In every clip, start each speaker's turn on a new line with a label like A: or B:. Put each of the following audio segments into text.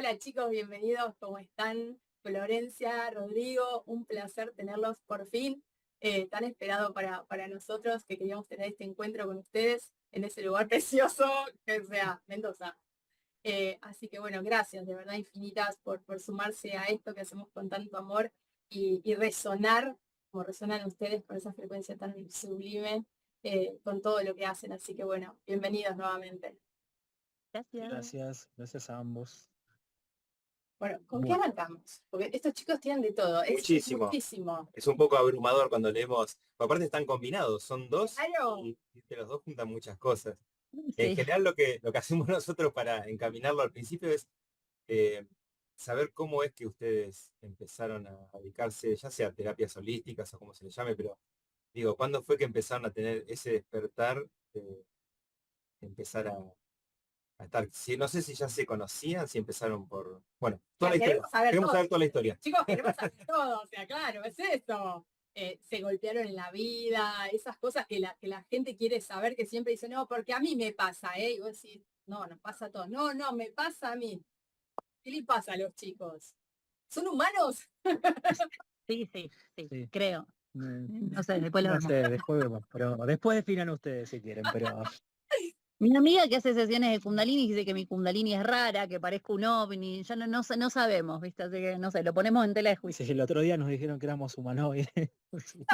A: Hola chicos, bienvenidos, ¿cómo están? Florencia, Rodrigo, un placer tenerlos por fin, tan esperado para nosotros que queríamos tener este encuentro con ustedes en ese lugar precioso que sea Mendoza. Así que bueno, gracias de verdad infinitas por sumarse a esto que hacemos con tanto amor y resonar, como resonan ustedes con esa frecuencia tan sublime, con todo lo que hacen. Así que bueno, bienvenidos nuevamente.
B: Gracias.
C: Gracias a ambos.
A: Bueno, ¿con qué
C: Bueno,
A: arrancamos? Porque estos chicos tienen de todo, es
B: Muchísimo.
A: muchísimo.
B: Es un poco abrumador cuando leemos. Aparte están combinados, son dos
A: Claro.
B: y de los dos juntan muchas cosas. En
C: sí,
B: general lo que hacemos nosotros para encaminarlo al principio es eh, saber cómo es que ustedes empezaron a dedicarse, ya sea a terapias holísticas o como se les llame, pero digo, ¿cuándo fue que empezaron a tener ese despertar de empezar a estar? Si, no sé si ya se conocían, si empezaron por... Bueno, toda la historia.
A: Queremos saber
B: Queremos
A: todo.
B: saber toda la historia.
A: Chicos, queremos saber todo, o sea, claro, es esto. Se golpearon en la vida, esas cosas que la gente quiere saber, que siempre dice, no, porque a mí me pasa, ¿eh? Y vos decís, no, nos pasa a todos. No, no, me pasa a mí. ¿Qué le pasa a los chicos? ¿Son humanos?
C: sí.
D: Creo. No sé, después lo
C: No
D: vemos.
C: sé, después vemos, pero después definan ustedes si quieren, pero
D: Mi amiga que hace sesiones de Kundalini dice que mi Kundalini es rara, que parezco un ovni, ya no sabemos, ¿viste? Así que no sé, lo ponemos en tela de juicio.
C: sí, el otro día nos dijeron que éramos humanoides. Sí,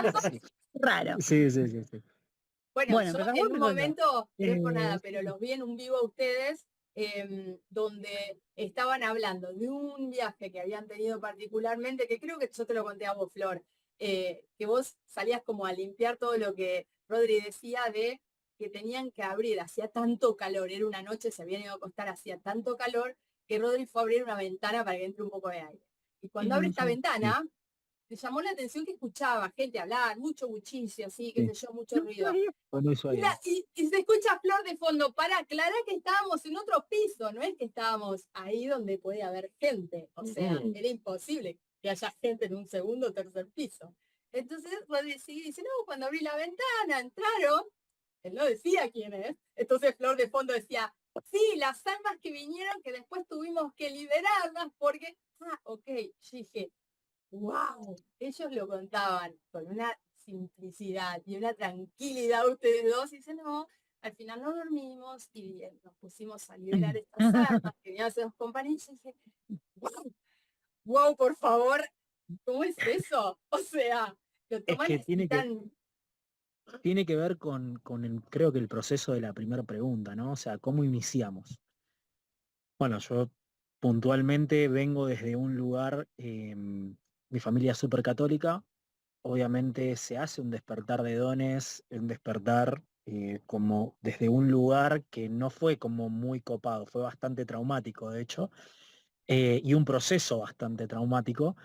D: Raro.
C: sí.
A: Bueno,
D: Bueno,
A: yo
D: empezamos
A: en un
D: empezando.
A: momento, no es por nada, pero
C: Sí.
A: los vi en un vivo a ustedes, donde estaban hablando de un viaje que habían tenido particularmente, que creo que yo te lo conté a vos, Flor, que vos salías como a limpiar todo lo que Rodri decía de que tenían que abrir, hacía tanto calor, era una noche, se habían ido a acostar, hacía tanto calor, que Rodri fue a abrir una ventana para que entre un poco de aire. Y cuando abre esta
D: Sí.
C: Sí,
A: ventana, me llamó la atención que escuchaba gente hablar, mucho bullicio, así, qué
C: sí.
A: sé yo, mucho ruido.
C: Fue muy suave.
A: Y se escucha Flor de fondo, para aclarar que estábamos en otro piso, no es que estábamos ahí donde puede haber gente, o sea, era imposible que haya gente en un segundo o tercer piso. Entonces Rodri sigue y dice, no, cuando abrí la ventana, entraron, él no decía quién es, entonces Flor de fondo decía, sí, las almas que vinieron que después tuvimos que liberarlas porque, ok, yo dije, wow, ellos lo contaban con una simplicidad y una tranquilidad ustedes dos y dicen, no, al final no dormimos y bien, nos pusimos a liberar estas armas que venían a ser los compañeros y dije, wow, wow, por favor, ¿cómo es eso? O sea, lo
C: Es
A: toman
C: que
A: así tan...
C: tiene que ver con creo que el proceso de la primera pregunta, ¿no? O sea, ¿cómo iniciamos? Bueno, yo puntualmente vengo desde un lugar, mi familia es súper católica, obviamente se hace un despertar de dones, un despertar como desde un lugar que no fue como muy copado, fue bastante traumático, de hecho, y un proceso bastante traumático.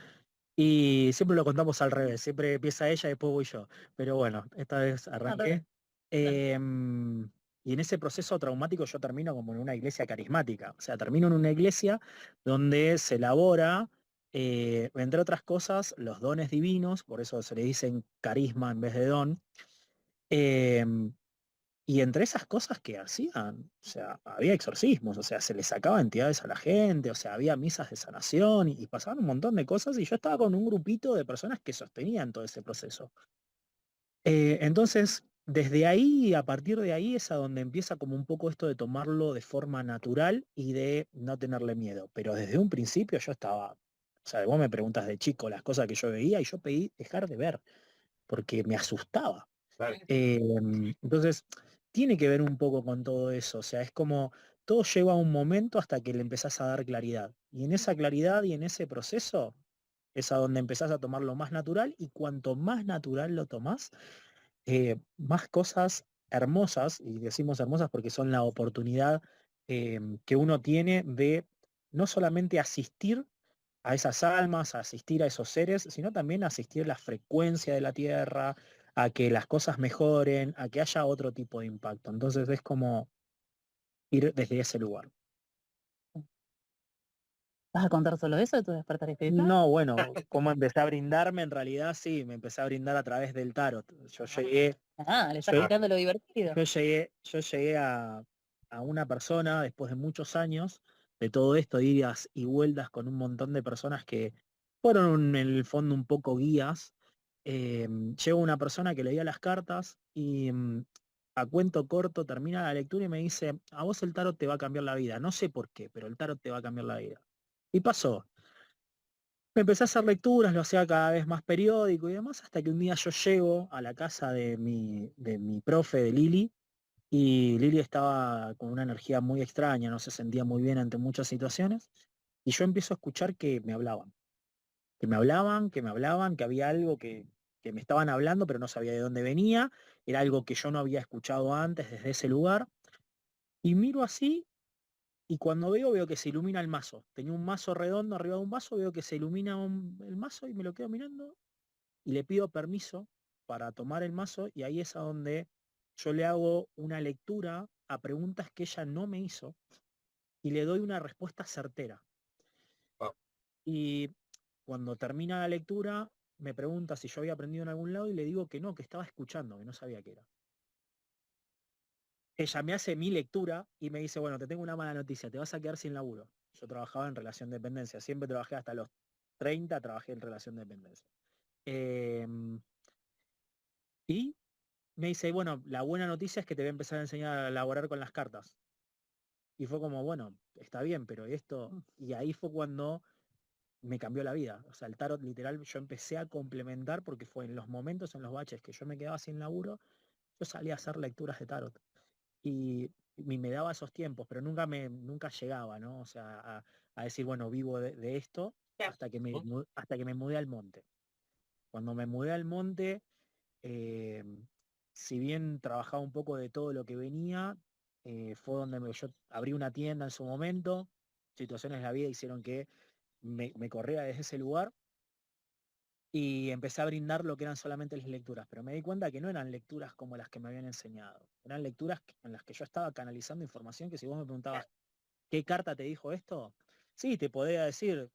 C: Y siempre lo contamos al revés, siempre empieza ella y después voy yo. Pero bueno, esta vez arranqué. Em, y en ese proceso traumático yo termino como en una iglesia carismática. O sea, termino en una iglesia donde se elabora, entre otras cosas, los dones divinos, por eso se le dicen carisma en vez de don. Em, y entre esas cosas que hacían, o sea, había exorcismos, o sea, se le sacaba entidades a la gente, o sea, había misas de sanación y pasaban un montón de cosas y yo estaba con un grupito de personas que sostenían todo ese proceso. Entonces, desde ahí, a partir de ahí es a donde empieza como un poco esto de tomarlo de forma natural y de no tenerle miedo. Pero desde un principio yo estaba, o sea, vos me preguntas de chico las cosas que yo veía y yo pedí dejar de ver porque me asustaba.
B: Claro.
C: Entonces, tiene que ver un poco con todo eso, o sea, es como todo lleva un momento hasta que le empezás a dar claridad. Y en esa claridad y en ese proceso es a donde empezás a tomar lo más natural y cuanto más natural lo tomás, más cosas hermosas, y decimos hermosas porque son la oportunidad que uno tiene de no solamente asistir a esas almas, a asistir a esos seres, sino también a asistir a la frecuencia de la Tierra, a que las cosas mejoren, a que haya otro tipo de impacto. Entonces es como ir desde ese lugar.
D: ¿Vas a contar solo eso de tu despertar espiritual?
C: No, bueno, como empecé a brindarme, en realidad sí, me empecé a brindar a través del tarot.
D: Le estás
C: Yo,
D: quitando lo divertido.
C: yo llegué a una persona después de muchos años de todo esto, de idas y vueltas con un montón de personas que fueron en el fondo un poco guías. Llega una persona que leía las cartas y a cuento corto termina la lectura y me dice, a vos el tarot te va a cambiar la vida. No sé por qué, pero el tarot te va a cambiar la vida. Y pasó. Me empecé a hacer lecturas, lo hacía cada vez más periódico y demás, hasta que un día yo llego a la casa de mi profe, de Lili, y Lili estaba con una energía muy extraña, no se sentía muy bien ante muchas situaciones, y yo empiezo a escuchar que me hablaban, que me hablaban, que me hablaban, que había algo que me estaban hablando, pero no sabía de dónde venía, era algo que yo no había escuchado antes desde ese lugar, y miro así, y cuando veo que se ilumina el mazo. Tenía un mazo redondo arriba de un vaso, veo que se ilumina el mazo y me lo quedo mirando y le pido permiso para tomar el mazo y ahí es a donde yo le hago una lectura a preguntas que ella no me hizo y le doy una respuesta certera.
B: Wow.
C: Y cuando termina la lectura me pregunta si yo había aprendido en algún lado y le digo que no, que estaba escuchando, que no sabía qué era. Ella me hace mi lectura y me dice, bueno, te tengo una mala noticia, te vas a quedar sin laburo. Yo trabajaba en relación de dependencia, siempre trabajé hasta los 30, trabajé en relación de dependencia. Y me dice, bueno, la buena noticia es que te voy a empezar a enseñar a elaborar con las cartas. Y fue como, bueno, está bien, pero esto, y ahí fue cuando me cambió la vida. O sea, el tarot literal yo empecé a complementar porque fue en los momentos, en los baches que yo me quedaba sin laburo, yo salía a hacer lecturas de tarot. Y me daba esos tiempos, pero nunca llegaba, ¿no? O sea, a decir, bueno, vivo de esto hasta que me mudé al monte. Cuando me mudé al monte, eh, si bien trabajaba un poco de todo lo que venía, fue donde yo abrí una tienda en su momento, situaciones de la vida hicieron que me corriera desde ese lugar y empecé a brindar lo que eran solamente las lecturas, pero me di cuenta que no eran lecturas como las que me habían enseñado, eran lecturas en las que yo estaba canalizando información que si vos me preguntabas, ¿qué carta te dijo esto? Sí, te podría decir,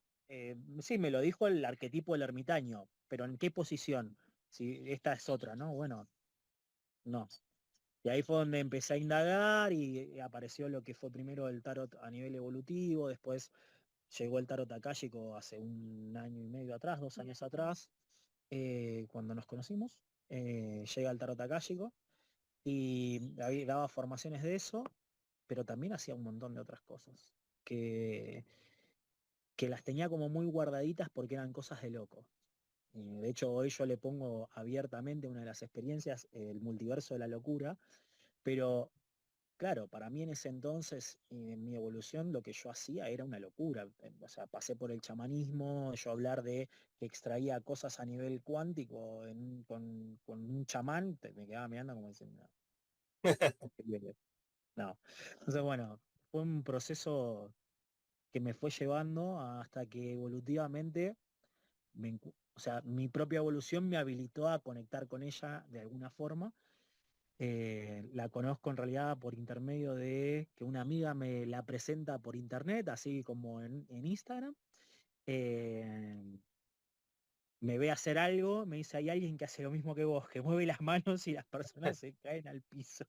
C: sí, me lo dijo el arquetipo del ermitaño, pero ¿en qué posición? Si esta es otra, ¿no? Bueno, no. Y ahí fue donde empecé a indagar y apareció lo que fue primero el tarot a nivel evolutivo, después llegó el tarot acálico hace 1 año y medio atrás, 2 años atrás, cuando nos conocimos, llega el tarot acálico y ahí daba formaciones de eso, pero también hacía un montón de otras cosas que, que las tenía como muy guardaditas porque eran cosas de loco. De hecho, hoy yo le pongo abiertamente una de las experiencias, el multiverso de la locura, pero claro, para mí en ese entonces, en mi evolución, lo que yo hacía era una locura. O sea, pasé por el chamanismo, yo hablar de que extraía cosas a nivel cuántico con un chamán, me quedaba mirando como diciendo, no. Entonces, bueno, fue un proceso que me fue llevando hasta que evolutivamente, o sea, mi propia evolución me habilitó a conectar con ella de alguna forma. La conozco en realidad por intermedio de que una amiga me la presenta por internet, así como en Instagram. Eh, Me ve hacer algo, me dice, hay alguien que hace lo mismo que vos, que mueve las manos y las personas se caen al piso.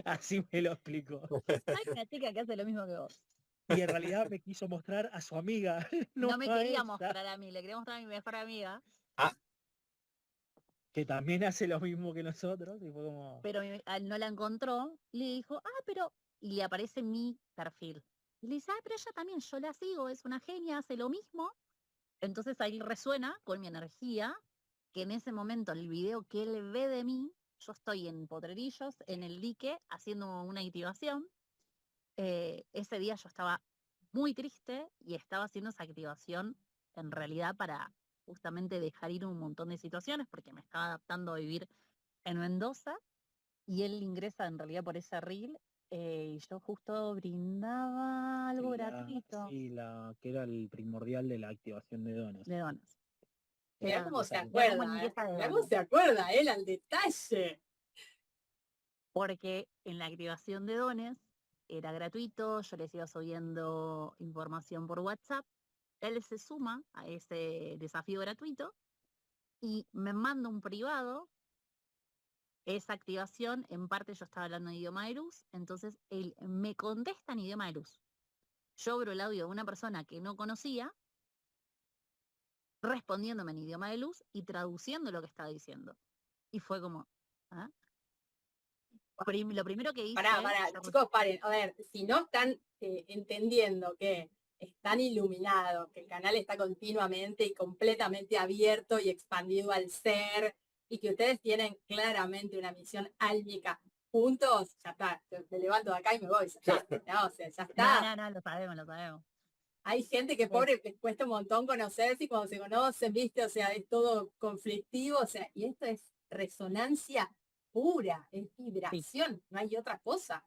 C: Así me lo explicó.
D: Hay una chica que hace lo mismo que vos.
C: Y en realidad me quiso mostrar a su amiga, no
D: No me
C: a
D: quería
C: ella,
D: mostrar a mí, le quería mostrar a mi mejor amiga,
C: que también hace lo mismo que nosotros. Y fue como,
D: pero no la encontró y le dijo, y le aparece mi perfil. Y le dice, pero ella también, yo la sigo, es una genia, hace lo mismo. Entonces ahí resuena con mi energía, que en ese momento el video que él ve de mí, yo estoy en Potrerillos, en el dique, haciendo una activación. Ese día yo estaba muy triste y estaba haciendo esa activación en realidad para justamente dejar ir un montón de situaciones, porque me estaba adaptando a vivir en Mendoza, y él ingresa en realidad por ese reel, y yo justo brindaba algo gratuito
C: sí, que era el primordial de la activación de dones.
D: de donas.
A: Mirá cómo se
D: Era como
A: acuerda,
D: limpieza de
A: mirá cómo
D: donas.
A: se acuerda él al detalle.
D: Porque en la activación de dones era gratuito, yo les iba subiendo información por WhatsApp, él se suma a ese desafío gratuito y me manda un privado. Esa activación, en parte yo estaba hablando en idioma de luz, entonces él me contesta en idioma de luz. yo abro el audio de una persona que no conocía, respondiéndome en idioma de luz y traduciendo lo que estaba diciendo. Y fue como, ¿ah? Lo primero que hice...
A: Pará, chicos, paren. A ver, si no están entendiendo que están iluminados, que el canal está continuamente y completamente abierto y expandido al ser, y que ustedes tienen claramente una misión álmica juntos, ya está, me levanto de acá y me voy, ya está, no, o sea, ya está.
D: No, lo sabemos.
A: Hay gente que pobre les cuesta un montón conocerse y cuando se conocen, viste, o sea, es todo conflictivo, o sea, y esto es resonancia pura, es vibración, no hay otra cosa.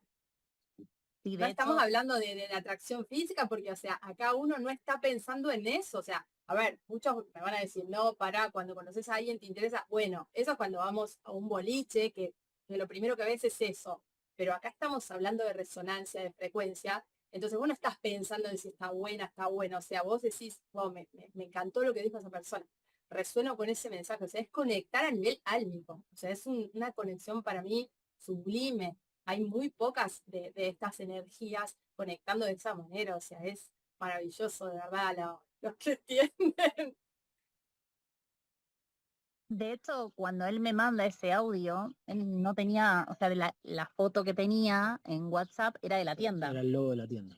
D: Sí,
A: No
D: de
A: estamos
D: hecho,
A: hablando de la atracción física porque, o sea, acá uno no está pensando en eso, o sea, a ver, muchos me van a decir, no, pará, cuando conoces a alguien te interesa, bueno, eso es cuando vamos a un boliche, que lo primero que ves es eso, pero acá estamos hablando de resonancia, de frecuencia, entonces vos no estás pensando en si está buena, o sea, vos decís, wow, me encantó lo que dijo esa persona, resueno con ese mensaje, o sea, es conectar a nivel álmico, o sea, es una conexión para mí sublime. Hay muy pocas de estas energías conectando de esa manera, o sea, es maravilloso, de verdad, los que entienden.
D: de hecho, cuando él me manda ese audio, él no tenía, o sea, la foto que tenía en WhatsApp era de la tienda.
C: Era el logo de la tienda.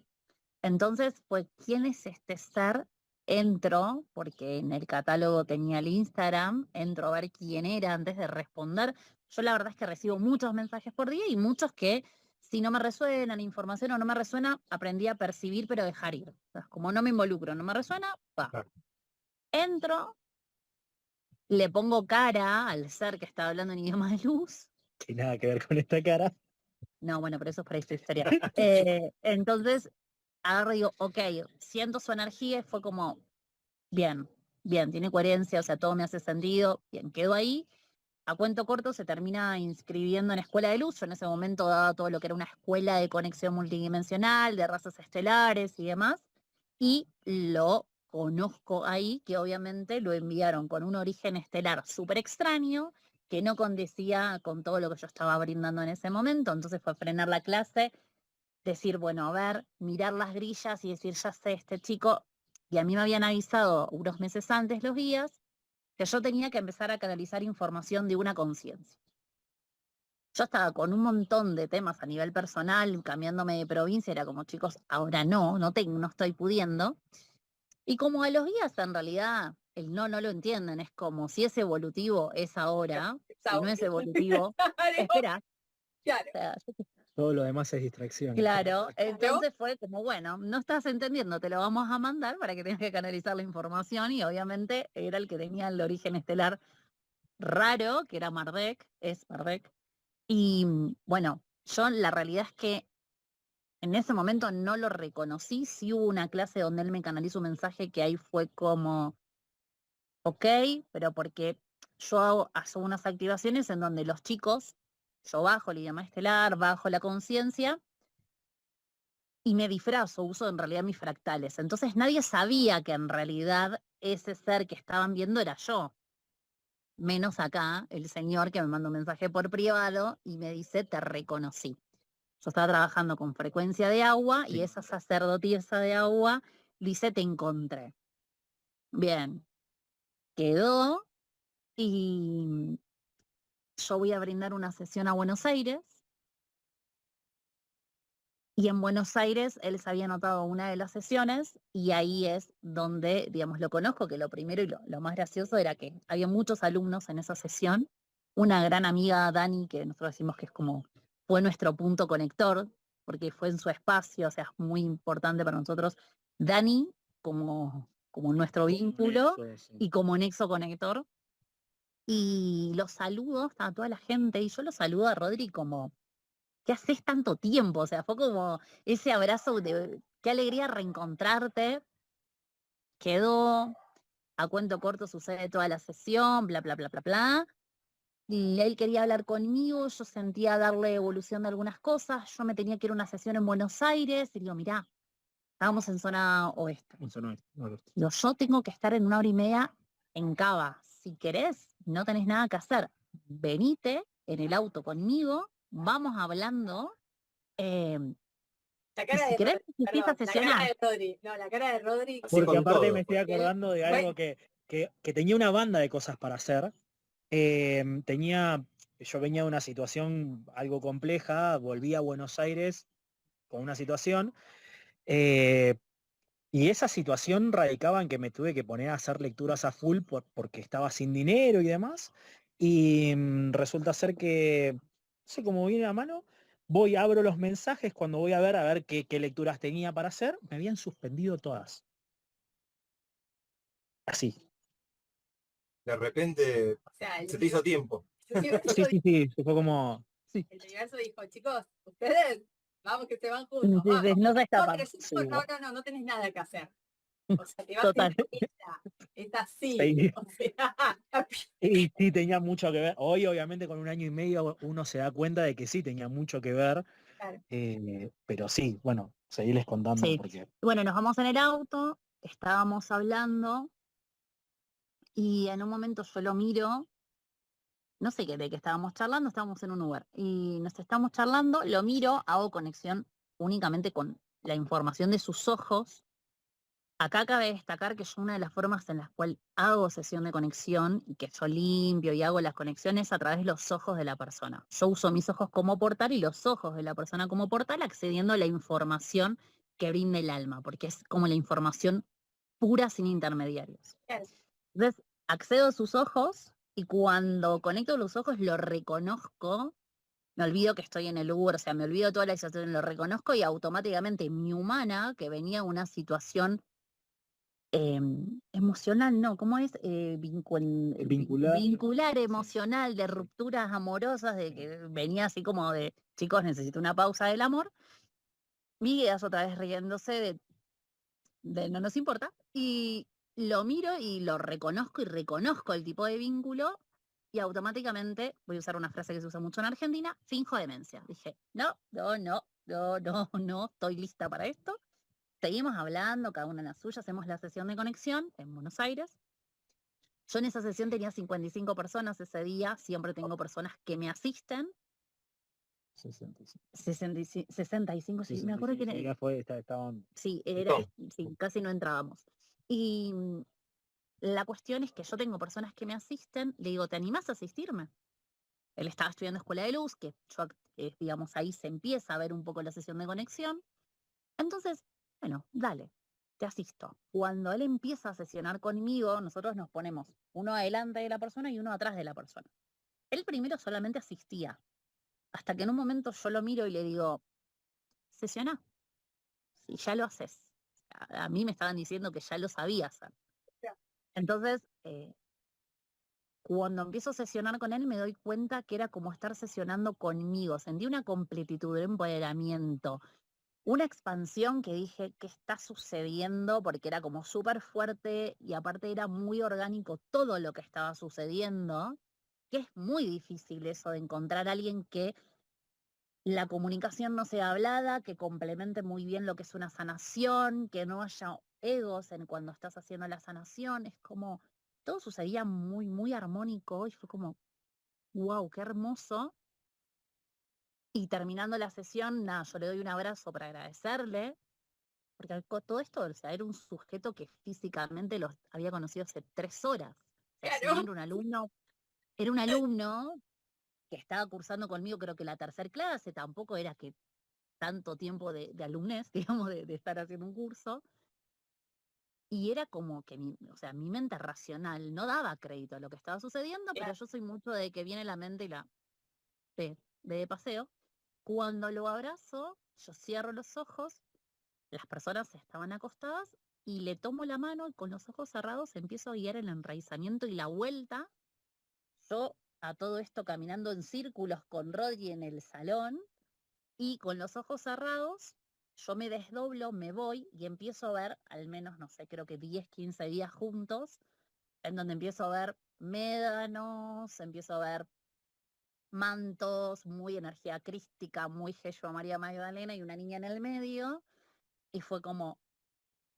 D: Entonces, pues, ¿quién es este ser? Entro, porque en el catálogo tenía el Instagram, entro a ver quién era antes de responder. Yo la verdad es que recibo muchos mensajes por día y muchos que si no me resuenan información o no me resuena, aprendí a percibir pero dejar ir. O sea, como no me involucro, no me resuena, va.
B: Claro.
D: Entro, le pongo cara al ser que está hablando en idioma de luz.
C: Que nada que ver con esta cara.
D: No, bueno, pero eso es para esta historia. Entonces, agarro y digo, ok, siento su energía y fue como, bien, tiene coherencia, o sea, todo me hace sentido, bien, quedo ahí. A cuento corto se termina inscribiendo en Escuela de Luz. Yo en ese momento daba todo lo que era una escuela de conexión multidimensional, de razas estelares y demás, y lo conozco ahí, que obviamente lo enviaron con un origen estelar súper extraño, que no condecía con todo lo que yo estaba brindando en ese momento, entonces fue frenar la clase, decir, bueno, a ver, mirar las grillas y decir, ya sé, este chico, y a mí me habían avisado unos meses antes los guías, que yo tenía que empezar a canalizar información de una conciencia. Yo estaba con un montón de temas a nivel personal, cambiándome de provincia, era como, chicos, ahora no estoy pudiendo. Y como a los guías en realidad el no lo entienden, es como si es evolutivo es ahora, si no es evolutivo, espera.
A: Claro.
D: O sea,
C: Todo lo demás es distracción.
D: claro, entonces fue como, bueno, no estás entendiendo, te lo vamos a mandar para que tengas que canalizar la información y obviamente era el que tenía el origen estelar raro, que era Mardek, es Mardek. Y bueno, yo la realidad es que en ese momento no lo reconocí, sí hubo una clase donde él me canalizó un mensaje que ahí fue como, ok, pero porque yo hago unas activaciones en donde los chicos, yo bajo el idioma estelar, bajo la conciencia y me disfrazo, uso en realidad mis fractales. Entonces nadie sabía que en realidad ese ser que estaban viendo era yo. Menos acá, el señor que me mandó un mensaje por privado y me dice, te reconocí. Yo estaba trabajando con frecuencia de agua y
C: Sí.
D: esa sacerdotisa de agua dice, te encontré. Bien, quedó y yo voy a brindar una sesión a Buenos Aires. Y en Buenos Aires él se había anotado una de las sesiones y ahí es donde, digamos, lo conozco, que lo primero y lo más gracioso era que había muchos alumnos en esa sesión. Una gran amiga, Dani, que nosotros decimos que es como, fue nuestro punto conector, porque fue en su espacio, o sea, es muy importante para nosotros. Dani como nuestro vínculo
C: Nexo, sí.
D: y como nexo conector. Y los saludos a toda la gente, y yo lo saludo a Rodri como, ¿qué haces tanto tiempo? O sea, fue como ese abrazo de qué alegría reencontrarte. Quedó, a cuento corto sucede toda la sesión, bla, bla, bla, bla, bla. Y él quería hablar conmigo, yo sentía darle evolución de algunas cosas, yo me tenía que ir a una sesión en Buenos Aires, y digo, mirá, estábamos en zona oeste. Digo, yo tengo que estar en 1 hora y media en Cava. Si querés, no tenés nada que hacer. Venite en el auto conmigo, vamos hablando.
A: La
D: Y
A: cara
D: si
A: de
D: querés,
A: Rodri,
D: empieza a
A: perdón, la cara
D: sesionar.
A: de Rodri. No, la cara de Rodri.
B: Así
C: Porque
B: con
C: aparte
B: todo,
C: me estoy
B: porque
C: acordando de algo que tenía una banda de cosas para hacer. Yo venía de una situación algo compleja, volví a Buenos Aires con una situación, eh, y esa situación radicaba en que me tuve que poner a hacer lecturas a full porque estaba sin dinero y demás, y resulta ser que, no sé cómo viene a mano, abro los mensajes cuando voy a ver qué lecturas tenía para hacer, me habían suspendido todas. Así.
B: de repente
A: O sea,
B: se te hizo tiempo.
A: el universo,
C: Sí, fue como... Sí.
A: el universo dijo, chicos, ustedes, vamos que se van
D: Sí,
A: juntos,
D: sí,
A: vamos.
D: no se
A: No,
D: escapan.
A: pero yo
C: Sí,
A: digo, no tenés nada que hacer. O sea, te vas a
C: total.
A: ir es así.
C: Sí.
A: O sea,
C: Y sí tenía mucho que ver. Hoy, obviamente, con 1 año y medio uno se da cuenta de que sí tenía mucho que ver.
A: claro.
C: Pero sí, bueno, seguirles contando
D: Sí.
C: porque...
D: Bueno, nos vamos en el auto, estábamos hablando y en un momento yo lo miro, no sé de qué estábamos charlando, estábamos en un Uber y nos estamos charlando, lo miro, hago conexión únicamente con la información de sus ojos. Acá cabe destacar que yo una de las formas en las cuales hago sesión de conexión y que yo limpio y hago las conexiones a través de los ojos de la persona. Yo uso mis ojos como portal y los ojos de la persona como portal accediendo a la información que brinda el alma, porque es como la información pura sin intermediarios.
A: Claro.
D: Entonces, accedo a sus ojos y cuando conecto los ojos lo reconozco, me olvido que estoy en el Uber, o sea, me olvido toda la situación, lo reconozco y automáticamente mi humana, que venía en una situación emocional, no, ¿cómo es? Vincular, emocional, de rupturas amorosas, de que venía así como de, chicos, necesito una pausa del amor. Miguel otra vez riéndose de no nos importa, y lo miro y lo reconozco y reconozco el tipo de vínculo y automáticamente, voy a usar una frase que se usa mucho en Argentina, finjo demencia. Dije, no, estoy lista para esto. Seguimos hablando, cada una en la suya, hacemos la sesión de conexión en Buenos Aires. Yo en esa sesión tenía 55 personas ese día, siempre tengo personas que me asisten.
C: 65.
D: 65, sí, me acuerdo que era,
C: Estaban...
D: sí,
B: Montón.
D: sí, casi no entrábamos. Y la cuestión es que yo tengo personas que me asisten, le digo, ¿te animás a asistirme? Él estaba estudiando Escuela de Luz, que yo, digamos, ahí se empieza a ver un poco la sesión de conexión. Entonces, bueno, dale, te asisto. Cuando él empieza a sesionar conmigo, nosotros nos ponemos uno adelante de la persona y uno atrás de la persona. Él primero solamente asistía, hasta que en un momento yo lo miro y le digo, sesiona, si ya lo haces. A mí me estaban diciendo que ya lo sabía hacer. Entonces, cuando empiezo a sesionar con él, me doy cuenta que era como estar sesionando conmigo. Sentí una completitud, un empoderamiento, una expansión que dije, ¿qué está sucediendo? Porque era como súper fuerte y aparte era muy orgánico todo lo que estaba sucediendo, que es muy difícil eso de encontrar a alguien que la comunicación no sea hablada, que complemente muy bien lo que es una sanación, que no haya egos en cuando estás haciendo la sanación. Es como, todo sucedía muy, muy armónico y fue como, wow, qué hermoso. Y terminando la sesión, nada, yo le doy un abrazo para agradecerle, porque todo esto, o sea, era un sujeto que físicamente los había conocido hace 3 horas. O sea, si bien
A: Claro.
D: era un alumno que estaba cursando conmigo, creo que la tercera clase, tampoco era que tanto tiempo de alumnez, digamos, de estar haciendo un curso. Y era como que o sea, mi mente racional no daba crédito a lo que estaba sucediendo, pero yo soy mucho de que viene la mente y la de paseo. Cuando lo abrazo, yo cierro los ojos, las personas estaban acostadas y le tomo la mano y con los ojos cerrados empiezo a guiar el enraizamiento y la vuelta. Yo a todo esto caminando en círculos con Rodri en el salón y con los ojos cerrados, yo me desdoblo, me voy y empiezo a ver, al menos, no sé, creo que 10, 15 días juntos, en donde empiezo a ver médanos, empiezo a ver mantos, muy energía crística, muy Jesús María Magdalena y una niña en el medio. Y fue como,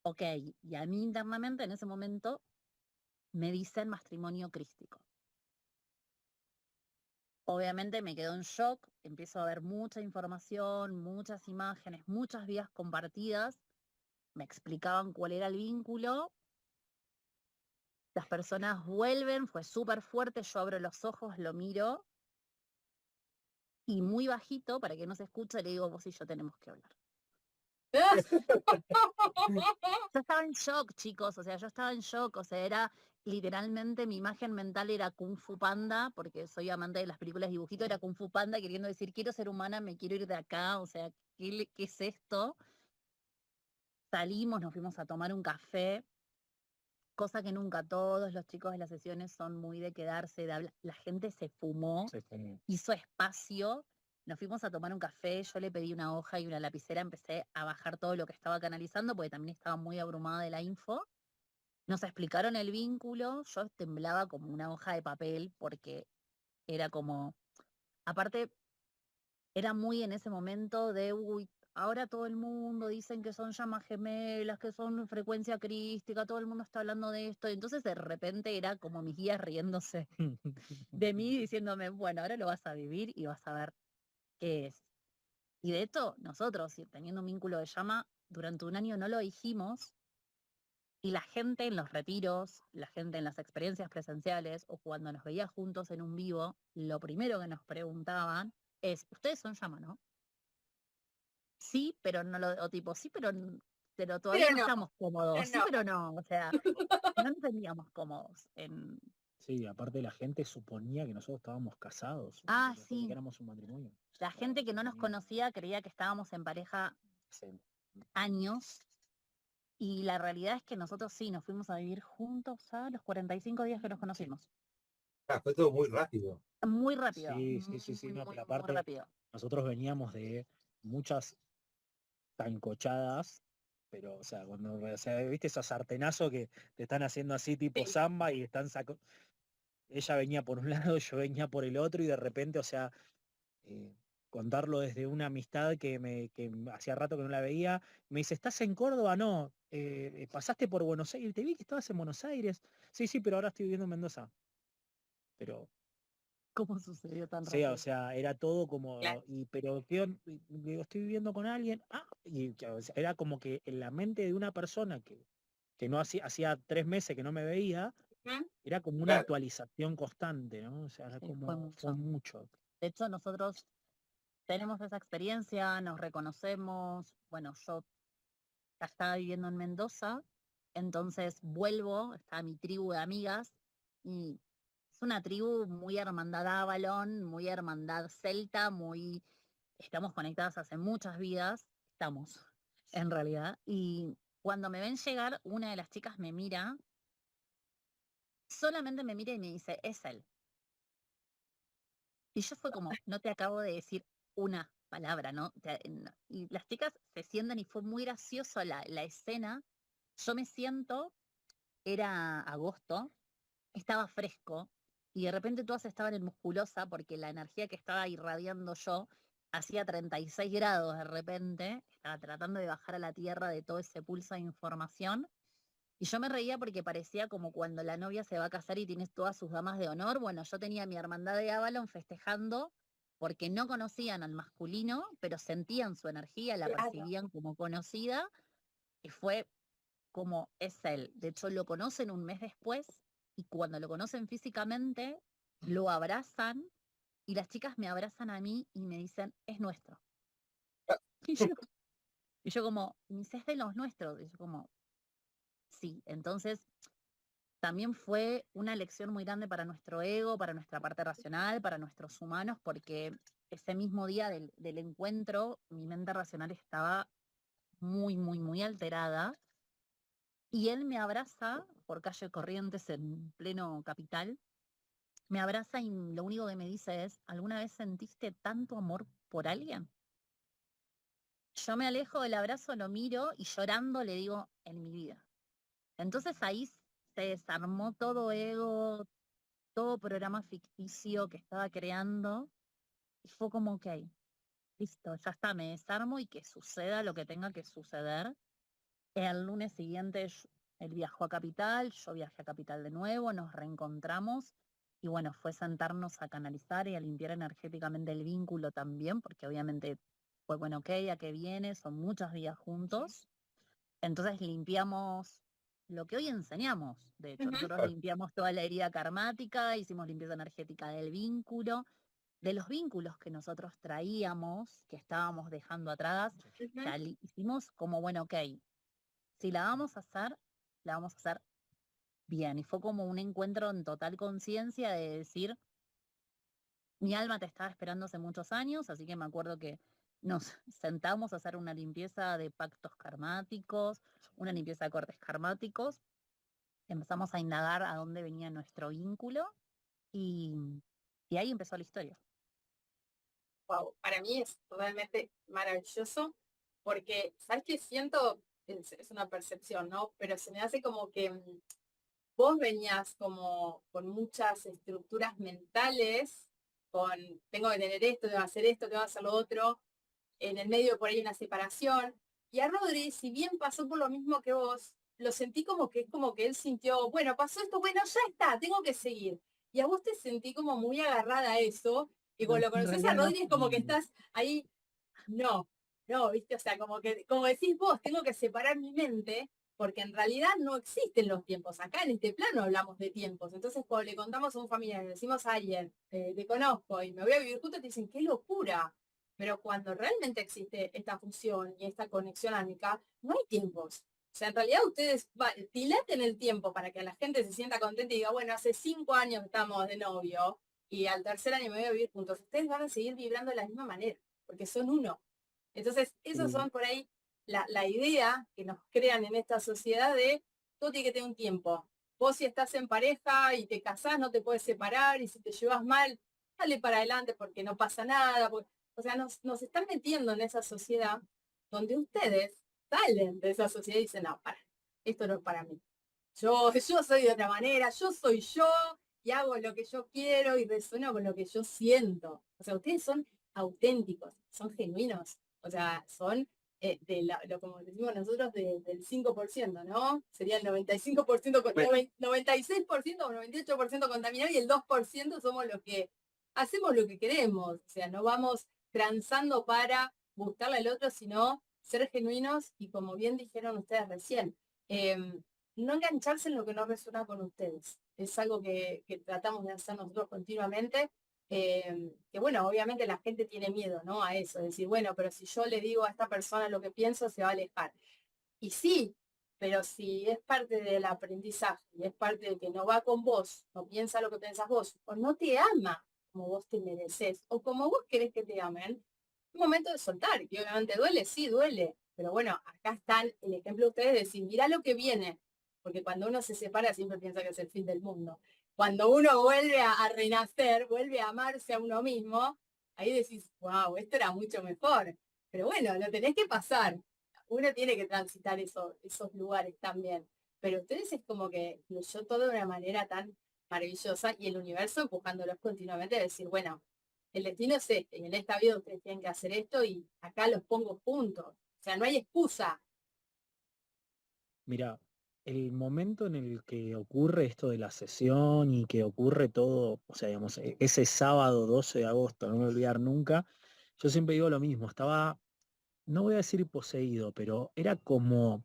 D: ok, y a mí internamente en ese momento me dicen matrimonio crístico. Obviamente me quedo en shock, empiezo a ver mucha información, muchas imágenes, muchas vías compartidas, me explicaban cuál era el vínculo, las personas vuelven, fue súper fuerte, yo abro los ojos, lo miro y muy bajito, para que no se escuche, le digo, vos y yo tenemos que hablar. Yo estaba en shock, chicos, o sea, yo estaba en shock, o sea, era literalmente mi imagen mental era Kung Fu Panda, porque soy amante de las películas dibujitos, era Kung Fu Panda queriendo decir, quiero ser humana, me quiero ir de acá, o sea, ¿qué es esto? Salimos, nos fuimos a tomar un café, cosa que nunca todos los chicos de las sesiones son muy de quedarse, de hablar. La gente se fumó,
C: Sí, como-
D: hizo espacio, nos fuimos a tomar un café, yo le pedí una hoja y una lapicera, empecé a bajar todo lo que estaba canalizando, porque también estaba muy abrumada de la info. Nos explicaron el vínculo, yo temblaba como una hoja de papel, porque era como, aparte, era muy en ese momento de, uy, ahora todo el mundo dicen que son llamas gemelas, que son frecuencia crística, todo el mundo está hablando de esto. Y entonces de repente era como mis guías riéndose de mí, diciéndome, bueno, ahora lo vas a vivir y vas a ver qué es. Y de hecho, nosotros, teniendo un vínculo de llama, durante un año no lo dijimos. Y la gente en los retiros, la gente en las experiencias presenciales o cuando nos veía juntos en un vivo, lo primero que nos preguntaban es, ustedes son llama, ¿no? Sí, pero no lo, o tipo, sí, pero todavía
A: Pero
D: no
A: no,
D: estamos cómodos, sí,
A: no.
D: pero no, o sea, no nos sentíamos cómodos en...
C: Sí, aparte la gente suponía que nosotros estábamos casados,
D: Ah,
C: que
D: sí,
C: éramos un matrimonio.
D: la gente que no nos conocía creía que estábamos en pareja
C: Sí.
D: años y la realidad es que nosotros sí, nos fuimos a vivir juntos a los 45 días que nos conocimos.
B: Fue todo muy rápido.
D: Muy rápido,
C: Sí, no,
D: muy,
C: pero
D: muy
C: aparte
D: rápido.
C: nosotros veníamos de muchas tancochadas, pero, o sea, cuando, o sea, viste esos sartenazos que te están haciendo así tipo
A: Sí.
C: samba y están ella venía por un lado, yo venía por el otro y de repente, o sea, eh, contarlo desde una amistad que hacía rato que no la veía, me dice, ¿estás en Córdoba? No, pasaste por Buenos Aires, te vi que estabas en Buenos Aires. Sí, pero ahora estoy viviendo en Mendoza. Pero
D: ¿Cómo sucedió tan
C: sí, o
D: rápido?
C: sea, era todo
A: Claro.
C: como, pero y digo, estoy viviendo con alguien, y o sea, era como que en la mente de una persona que no hacía 3 meses que no me veía,
A: ¿Mm?
C: era como una
B: Claro.
C: actualización constante, ¿no? O sea, era
D: Sí, fue
C: como, fue
D: mucho.
C: mucho.
D: De hecho, nosotros tenemos esa experiencia, nos reconocemos. Bueno, yo ya estaba viviendo en Mendoza, entonces vuelvo, está mi tribu de amigas, y es una tribu muy hermandad Avalon, muy hermandad celta, muy, estamos conectadas hace muchas vidas, estamos, en realidad, y cuando me ven llegar, una de las chicas me mira, solamente me mira y me dice, es él. Y yo fue como, no te acabo de decir una palabra, ¿no? Y las chicas se sientan y fue muy gracioso la escena. Yo me siento, era agosto, estaba fresco y de repente todas estaban en musculosa porque la energía que estaba irradiando yo hacía 36 grados de repente, estaba tratando de bajar a la tierra de todo ese pulso de información. Y yo me reía porque parecía como cuando la novia se va a casar y tienes todas sus damas de honor. Bueno, yo tenía mi hermandad de Avalon festejando porque no conocían al masculino, pero sentían su energía, la
A: Claro.
D: percibían como conocida y fue como es él. De hecho, lo conocen un mes después y cuando lo conocen físicamente, lo abrazan y las chicas me abrazan a mí y me dicen, es nuestro. Y yo, y yo como, me dice, es de los nuestros. Y yo como, sí. Entonces, también fue una lección muy grande para nuestro ego, para nuestra parte racional, para nuestros humanos, porque ese mismo día del encuentro, mi mente racional estaba muy, muy, muy alterada. Y él me abraza por calle Corrientes en pleno capital, me abraza y lo único que me dice es, ¿alguna vez sentiste tanto amor por alguien? Yo me alejo del abrazo, lo miro y llorando le digo, en mi vida. Entonces ahí se desarmó todo ego, todo programa ficticio que estaba creando y fue como, ok, listo, ya está, me desarmo y que suceda lo que tenga que suceder. El lunes siguiente él viajó a Capital, yo viajé a Capital de nuevo, nos reencontramos Y bueno, fue sentarnos a canalizar y a limpiar energéticamente el vínculo también, porque obviamente fue bueno, ok, ¿a qué viene? Son muchos días juntos. Entonces limpiamos lo que hoy enseñamos. De hecho,
A: Ujú.
D: nosotros
B: Claro.
D: limpiamos toda la herida karmática, hicimos limpieza energética del vínculo, de los vínculos que nosotros traíamos, que estábamos dejando atrás. O sea, hicimos como, bueno, ok, si la vamos a hacer, la vamos a hacer bien. Y fue como un encuentro en total conciencia de decir, mi alma te estaba esperando hace muchos años, así que me acuerdo que nos sentamos a hacer una limpieza de pactos karmáticos, una limpieza de cortes karmáticos, empezamos a indagar a dónde venía nuestro vínculo y ahí empezó la historia.
A: Wow, para mí es realmente maravilloso porque, ¿sabes qué siento? Es una percepción, ¿no? Pero se me hace como que vos venías como con muchas estructuras mentales, con tengo que tener esto, tengo que hacer esto, tengo que hacer lo otro, en el medio por ahí una separación. Y a Rodri, si bien pasó por lo mismo que vos, lo sentí como que él sintió, bueno, pasó esto, bueno, ya está, tengo que seguir. Y a vos te sentí como muy agarrada a eso. Y
D: No,
A: cuando lo
D: en
A: conoces a
D: realidad no.
A: Rodri es como que estás ahí, no, no, viste, o sea, como decís vos, tengo que separar mi mente, porque en realidad no existen los tiempos. Acá en este plano hablamos de tiempos. Entonces, cuando le contamos a un familiar, le decimos a alguien, te conozco y me voy a vivir juntos, te dicen, qué locura. Pero cuando realmente existe esta fusión y esta conexión ánica, no hay tiempos. O sea, en realidad ustedes dilaten el tiempo para que la gente se sienta contenta y diga, bueno, hace 5 años estamos de novio y al tercer año me voy a vivir juntos. Ustedes van a seguir vibrando de la misma manera, porque son uno. Entonces, esos son por ahí la idea que nos crean en esta sociedad de todo tiene que tener un tiempo. Vos si estás en pareja y te casás, no te puedes separar y si te llevas mal, dale para adelante porque no pasa nada. O sea, nos están metiendo en esa sociedad donde ustedes salen de esa sociedad y dicen, no, para, esto no es para mí. Yo soy de otra manera, yo soy yo y hago lo que yo quiero y resueno con lo que yo siento. O sea, ustedes son auténticos, son genuinos. O sea, son como decimos nosotros, del 5%, ¿no? Sería el 95%, 96% o 98% contaminado y el 2% somos los que hacemos lo que queremos. O sea, no vamos transando para gustarle al otro, sino ser genuinos y como bien dijeron ustedes recién, no engancharse en lo que no resuena con ustedes. Es algo que tratamos de hacer nosotros continuamente. Que bueno, obviamente la gente tiene miedo, ¿no? A eso, decir, bueno, pero si yo le digo a esta persona lo que pienso, se va a alejar. Y sí, pero si es parte del aprendizaje y es parte de que no va con vos, no piensa lo que pensás vos, o no te ama como vos te mereces, o como vos querés que te amen, un momento de soltar, que obviamente duele, sí, duele, pero bueno, acá están el ejemplo de ustedes de decir, mirá lo que viene, porque cuando uno se separa siempre piensa que es el fin del mundo. Cuando uno vuelve a renacer, vuelve a amarse a uno mismo, ahí decís, wow, esto era mucho mejor. Pero bueno, lo tenés que pasar. Uno tiene que transitar esos lugares también. Pero ustedes es como que fluyó todo de una manera tan maravillosa y el universo empujándolos continuamente a decir, bueno, el destino es este, y en esta vida ustedes tienen que hacer esto y acá los pongo juntos. O sea, no hay excusa.
C: Mira, el momento en el que ocurre esto de la sesión y que ocurre todo, o sea, digamos, ese sábado 12 de agosto, no me voy a olvidar nunca, yo siempre digo lo mismo, estaba, no voy a decir poseído, pero era como,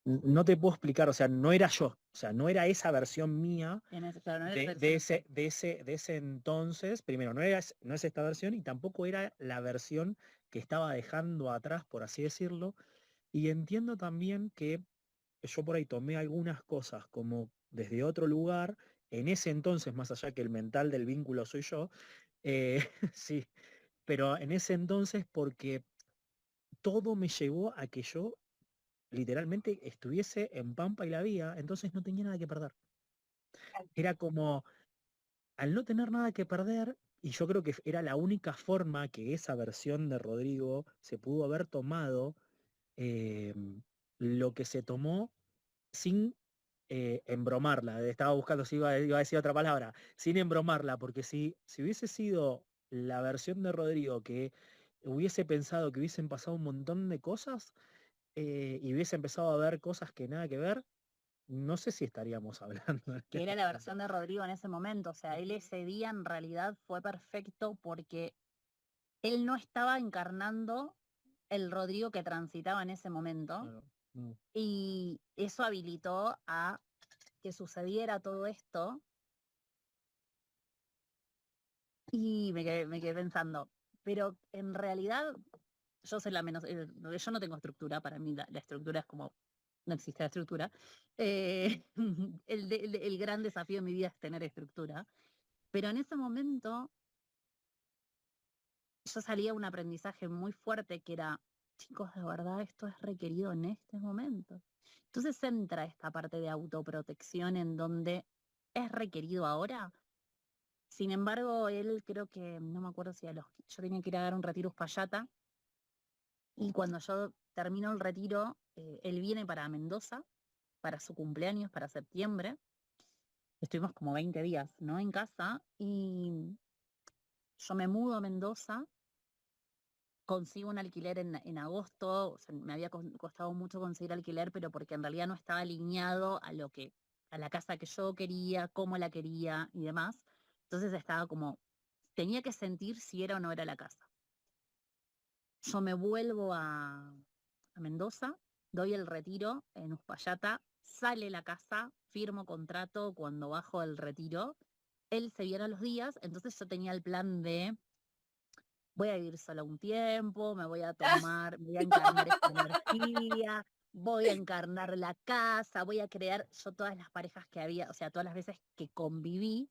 C: no te puedo explicar, o sea, no era yo, o sea, no era esa versión mía
D: Claro, no
C: de ese entonces, primero, no es esta versión y tampoco era la versión que estaba dejando atrás, por así decirlo, y entiendo también que yo por ahí tomé algunas cosas como desde otro lugar, en ese entonces, más allá que el mental del vínculo soy yo, sí, pero en ese entonces porque todo me llevó a que yo literalmente estuviese en Pampa y la Vía, entonces no tenía nada que perder. Era como, al no tener nada que perder, y yo creo que era la única forma que esa versión de Rodrigo se pudo haber tomado, eh, lo que se tomó sin embromarla. Estaba buscando si iba a decir otra palabra, sin embromarla, porque si hubiese sido la versión de Rodrigo que hubiese pensado que hubiesen pasado un montón de cosas y hubiese empezado a ver cosas que nada que ver, no sé si estaríamos hablando de
D: que era la versión de Rodrigo en ese momento. O sea, él ese día en realidad fue perfecto porque él no estaba encarnando el Rodrigo que transitaba en ese momento.
C: Claro, no.
D: Y eso habilitó a que sucediera todo esto. Y me quedé pensando, pero en realidad yo soy la menos, yo no tengo estructura, para mí la estructura es como, no existe la estructura. El gran desafío de mi vida es tener estructura, pero en ese momento yo salía un aprendizaje muy fuerte que era, chicos, de verdad esto es requerido en este momento. Entonces entra esta parte de autoprotección en donde es requerido ahora. Sin embargo, él creo que, no me acuerdo si yo tenía que ir a dar un retiro a Uspallata, y cuando yo termino el retiro, él viene para Mendoza, para su cumpleaños, para septiembre. Estuvimos como 20 días, ¿no? En casa, y yo me mudo a Mendoza, consigo un alquiler en agosto. O sea, me había costado mucho conseguir alquiler, pero porque en realidad no estaba alineado a la casa que yo quería, cómo la quería y demás. Entonces estaba como, tenía que sentir si era o no era la casa. Yo me vuelvo a Mendoza, doy el retiro en Uspallata, sale la casa, firmo contrato cuando bajo el retiro. Él se viene a los días, entonces yo tenía el plan de voy a vivir sola un tiempo, me voy a tomar, voy a encarnar esta energía, voy a encarnar la casa, voy a crear, yo todas las parejas que había, o sea, todas las veces que conviví,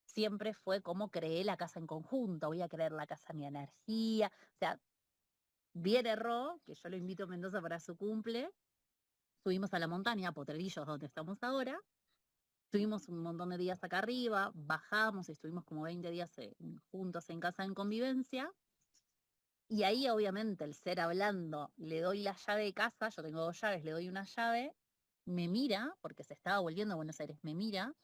D: siempre fue como creé la casa en conjunto, voy a crear la casa mi energía, o sea, viene Ro, que yo lo invito a Mendoza para su cumple, subimos a la montaña, a Potrerillos, donde estamos ahora, estuvimos un montón de días acá arriba, bajamos, estuvimos como 20 días juntos en casa en convivencia. Y ahí obviamente el ser hablando, le doy la llave de casa, yo tengo 2 llaves, le doy una llave, me mira, porque se estaba volviendo a Buenos Aires, me mira,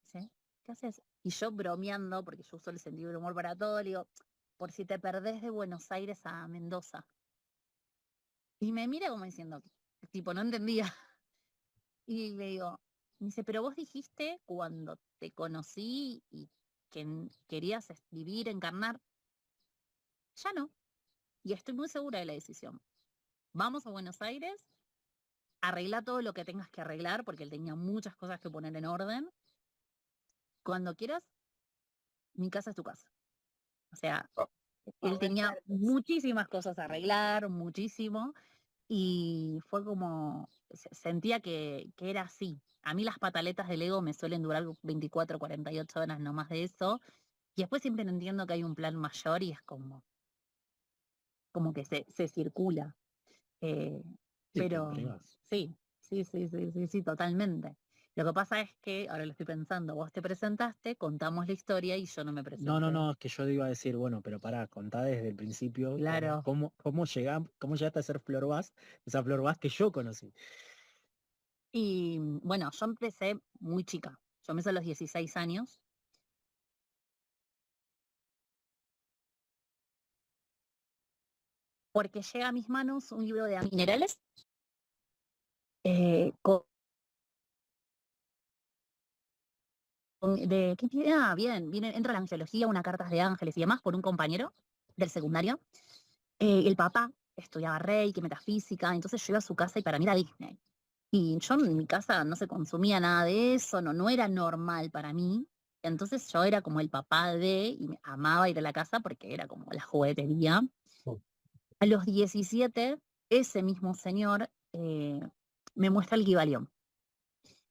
D: dice, ¿qué haces? Y yo bromeando, porque yo uso el sentido del humor para todo, le digo, por si te perdés de Buenos Aires a Mendoza. Y me mira como diciendo, tipo, no entendía. Y le digo, me dice, pero vos dijiste cuando te conocí y que querías vivir, encarnar, ya no. Y estoy muy segura de la decisión. Vamos a Buenos Aires, arregla todo lo que tengas que arreglar, porque él tenía muchas cosas que poner en orden. Cuando quieras, mi casa es tu casa. O sea,
B: Ah,
D: él tenía muchísimas cosas a arreglar, muchísimo, y fue como, sentía que era así. A mí las pataletas del ego me suelen durar 24, 48 horas, no más de eso, y después siempre entiendo que hay un plan mayor y es como que se circula. Eh,
C: Sí, te
D: pero
C: entregás.
D: sí, totalmente. Lo que pasa es que, ahora lo estoy pensando, vos te presentaste, contamos la historia y yo no me presenté.
C: No, es que yo iba a decir, bueno, pero pará, contá desde el principio
D: Claro.
C: cómo llegaste a ser Flor Vaz, esa Flor Vaz que yo conocí.
D: Y bueno, yo empecé muy chica. Yo empecé a los 16 años. Porque llega a mis manos un libro de minerales bien, entra la angelología, una cartas de ángeles y demás por un compañero del secundario. El papá estudiaba Reiki, metafísica, entonces yo iba a su casa y para mí era Disney. Y yo en mi casa no se consumía nada de eso, no era normal para mí. Entonces yo era como el papá y me amaba ir a la casa porque era como la juguetería. A los 17, ese mismo señor me muestra el Kybalión,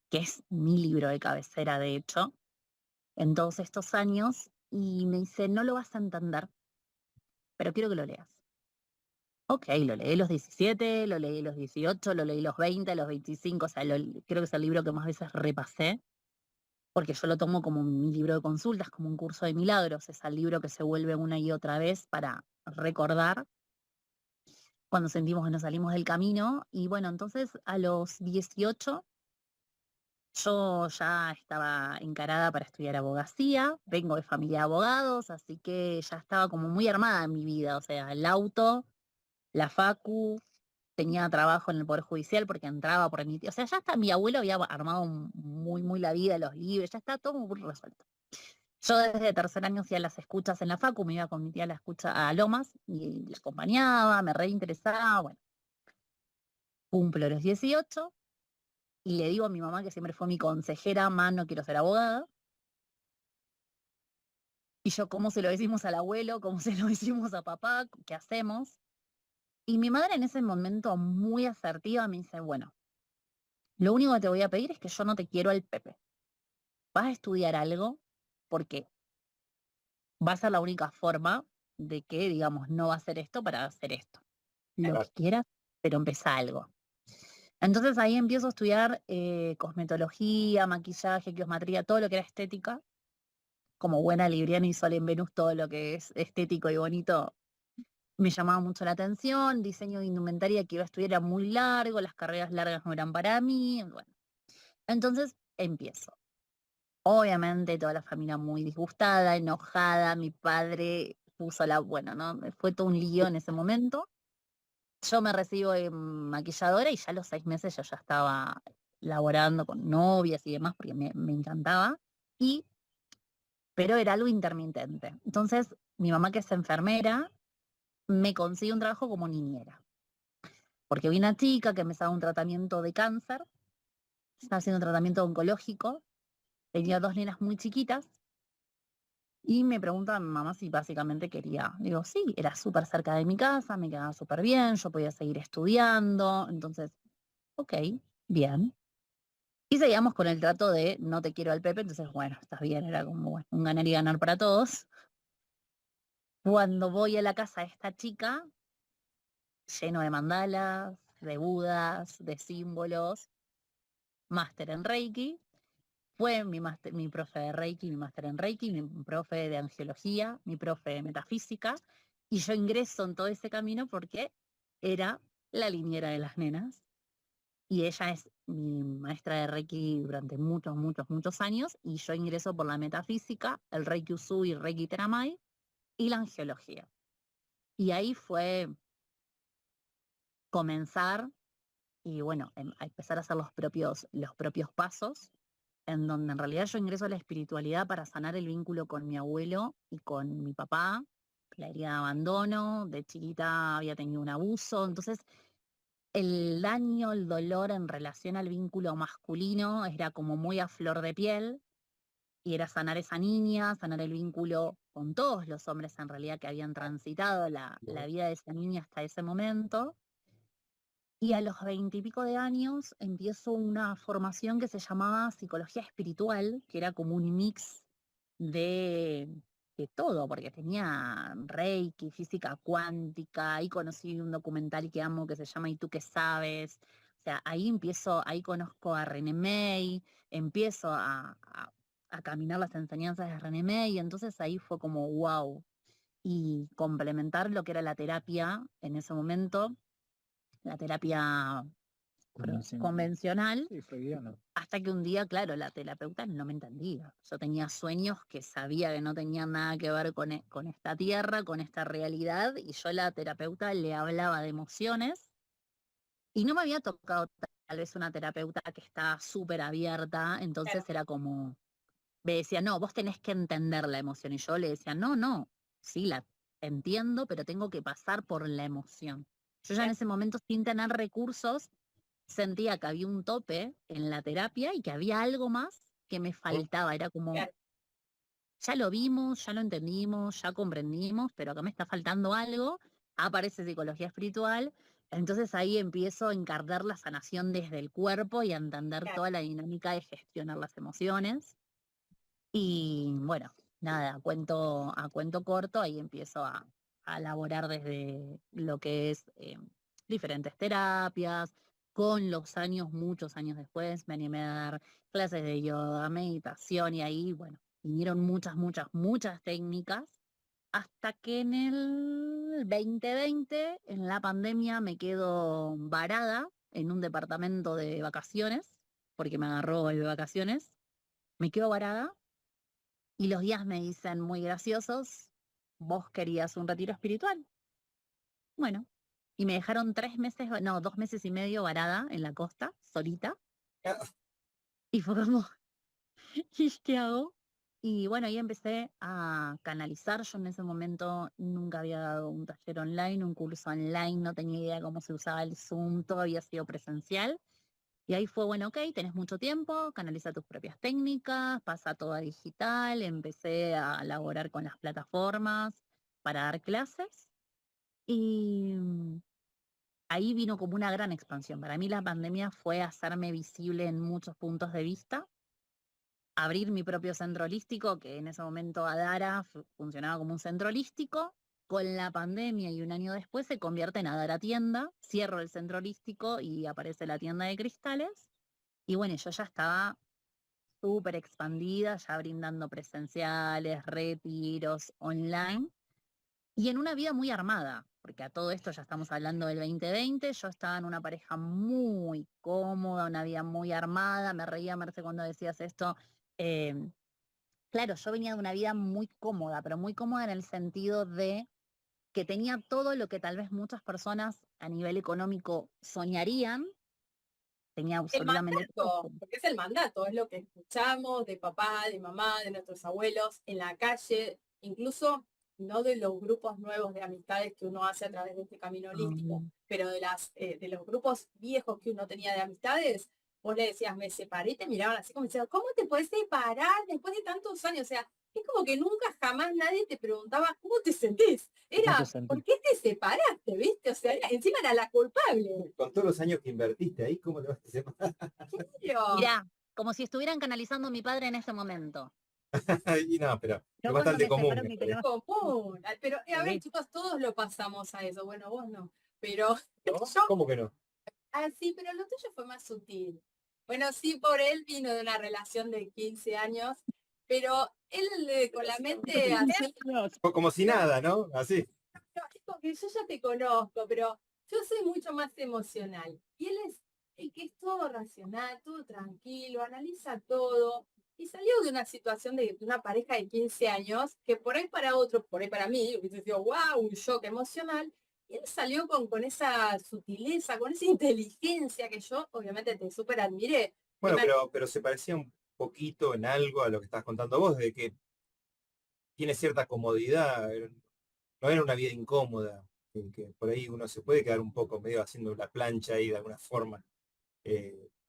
D: que es mi libro de cabecera, de hecho, en todos estos años, y me dice, no lo vas a entender, pero quiero que lo leas. Ok, lo leí los 17, lo leí los 18, lo leí los 20, los 25, o sea, creo que es el libro que más veces repasé, porque yo lo tomo como mi libro de consultas, como un curso de milagros, es el libro que se vuelve una y otra vez para recordar cuando sentimos que nos salimos del camino. Y bueno, entonces a los 18 yo ya estaba encarada para estudiar abogacía, vengo de familia de abogados, así que ya estaba como muy armada en mi vida, o sea, el auto, la facu, tenía trabajo en el Poder Judicial porque entraba por mi tío. O sea, ya hasta mi abuelo había armado muy la vida, los libros, ya está todo muy resuelto. Yo desde tercer año hacía las escuchas en la facu, me iba con mi tía a la escucha a Lomas y la acompañaba, me reinteresaba, bueno. Cumplo los 18 y le digo a mi mamá, que siempre fue mi consejera, mamá, no quiero ser abogada. Y yo, ¿cómo se lo decimos al abuelo? ¿Cómo se lo decimos a papá? ¿Qué hacemos? Y mi madre en ese momento muy asertiva me dice, bueno, lo único que te voy a pedir es que yo no te quiero al Pepe. Vas a estudiar algo porque va a ser la única forma de que, digamos, no va a hacer esto para hacer esto. Lo que quieras, pero empezá algo. Entonces ahí empiezo a estudiar cosmetología, maquillaje, quiosmatría, todo lo que era estética. Como buena libriana y Sol en Venus, todo lo que es estético y bonito me llamaba mucho la atención. Diseño de indumentaria que iba a estudiar era muy largo, las carreras largas no eran para mí. Bueno, entonces empiezo. Obviamente toda la familia muy disgustada, enojada, mi padre puso bueno, ¿no? Fue todo un lío en ese momento. Yo me recibo en maquilladora y ya a los 6 meses yo ya estaba laborando con novias y demás porque me encantaba. Pero era algo intermitente. Entonces, mi mamá, que es enfermera, me consigue un trabajo como niñera. Porque vi una chica que me estaba un tratamiento de cáncer, estaba haciendo un tratamiento oncológico, tenía 2 nenas muy chiquitas, y me pregunta a mi mamá si básicamente quería. Digo, sí, era súper cerca de mi casa, me quedaba súper bien, yo podía seguir estudiando, entonces, ok, bien. Y seguíamos con el trato de no te quiero al Pepe, entonces, bueno, estás bien, era como bueno, un ganar y ganar para todos. Cuando voy a la casa de esta chica, lleno de mandalas, de budas, de símbolos, máster en Reiki. Fue mi profe de Reiki, mi máster en Reiki, mi profe de angiología, mi profe de metafísica, y yo ingreso en todo ese camino porque era la niñera de las nenas, y ella es mi maestra de Reiki durante muchos años, y yo ingreso por la metafísica, el Reiki Usui, Reiki Teramai, y la angiología. Y ahí fue comenzar y bueno, a empezar a hacer los propios pasos, en donde en realidad yo ingreso a la espiritualidad para sanar el vínculo con mi abuelo y con mi papá, la herida de abandono, de chiquita había tenido un abuso, entonces el daño, el dolor en relación al vínculo masculino era como muy a flor de piel, y era sanar esa niña, sanar el vínculo con todos los hombres en realidad que habían transitado la vida de esa niña hasta ese momento. Y a los 20 y pico de años empiezo una formación que se llamaba psicología espiritual, que era como un mix de, de todo, porque tenía Reiki, física cuántica, ahí conocí un documental que amo que se llama ¿Y tú qué sabes? O sea, ahí conozco a René May, empiezo a caminar las enseñanzas de René May, y entonces ahí fue como wow. Y complementar lo que era la terapia en ese momento, la terapia convencional,
C: Sí, freudiano.
D: hasta que un día, claro, la terapeuta no me entendía. Yo tenía sueños que sabía que no tenían nada que ver con esta tierra, con esta realidad, y yo a la terapeuta le hablaba de emociones, y no me había tocado tal vez una terapeuta que está súper abierta, entonces era como, me decía, no, vos tenés que entender la emoción, y yo le decía, no, sí, la entiendo, pero tengo que pasar por la emoción. Yo ya en ese momento, sin tener recursos, sentía que había un tope en la terapia y que había algo más que me faltaba. Era como, ya lo vimos, ya lo entendimos, ya comprendimos, pero acá me está faltando algo. Aparece psicología espiritual. Entonces ahí empiezo a encarnar la sanación desde el cuerpo y a entender toda la dinámica de gestionar las emociones. Y bueno, nada, a cuento corto, ahí empiezo a elaborar desde lo que es diferentes terapias. Con los años, muchos años después, me animé a dar clases de yoga, meditación, y ahí, bueno, vinieron muchas técnicas, hasta que en el 2020, en la pandemia, me quedo varada en un departamento de vacaciones, porque me agarró de vacaciones, me quedo varada. Y los guías me dicen muy graciosos, vos querías un retiro espiritual. Bueno, y me dejaron 2 meses y medio varada en la costa, solita. Y fue como, ¿y qué hago? Y bueno, ahí empecé a canalizar. Yo en ese momento nunca había dado un taller online, un curso online, no tenía idea cómo se usaba el Zoom, todo había sido presencial. Y ahí fue, bueno, ok, tenés mucho tiempo, canaliza tus propias técnicas, pasa todo a digital, empecé a laborar con las plataformas para dar clases. Y ahí vino como una gran expansión. Para mí la pandemia fue hacerme visible en muchos puntos de vista, abrir mi propio centro holístico, que en ese momento Adara funcionaba como un centro holístico. Con la pandemia y un año después se convierte en Adara Tienda, cierro el centro holístico y aparece la tienda de cristales. Y bueno, yo ya estaba súper expandida, ya brindando presenciales, retiros, online. Y en una vida muy armada, porque a todo esto ya estamos hablando del 2020, yo estaba en una pareja muy cómoda, una vida muy armada, me reía Merce cuando decías esto. eh, claro, yo venía de una vida muy cómoda, pero muy cómoda en el sentido de que tenía todo lo que tal vez muchas personas a nivel económico soñarían, tenía
A: El
D: absolutamente todo.
A: mandato, porque es el mandato, es lo que escuchamos de papá, de mamá, de nuestros abuelos, en la calle, incluso no de los grupos nuevos de amistades que uno hace a través de este camino holístico, pero de los grupos viejos que uno tenía de amistades, vos le decías, me separé, y te miraban así como diciendo, ¿cómo te puedes separar después de tantos años? O sea, es como que nunca jamás nadie te preguntaba, ¿cómo te sentís?
C: ¿Cómo te
A: Era,
C: sentís?
A: ¿por qué te separaste? ¿Viste? O sea, encima era la culpable.
B: Con todos los años que invertiste ahí, ¿cómo te vas a separar?
D: Mirá, como si estuvieran canalizando a mi padre en ese momento.
B: Y no, pero es
D: Yo cuando
B: bastante
D: me
B: común
D: separo mi
B: esto, ¿eh?
D: teléfono.
A: Común. Pero, a ver,
D: Sí.
A: chicos, todos lo pasamos a eso. Bueno, vos no. Pero
B: ¿No?
A: yo,
B: ¿Cómo que no?
A: sí, pero lo tuyo fue más sutil. Bueno, sí, por él vino de una relación de 15 años, pero él con la mente así,
B: Como si
A: no,
B: nada, ¿no? Así.
A: no, es como que yo ya te conozco, pero yo soy mucho más emocional. Y él es el que es todo racional, todo tranquilo, analiza todo. Y salió de una situación de una pareja de 15 años, que por ahí para otro, por ahí para mí, hubiese sido, wow, un shock emocional. Y él salió con esa sutileza, con esa inteligencia que yo obviamente te súper admiré.
B: Bueno, pero se parecía un poquito en algo a lo que estás contando vos, de que tiene cierta comodidad, no era una vida incómoda, que por ahí uno se puede quedar un poco medio haciendo la plancha ahí de alguna forma.
D: Yo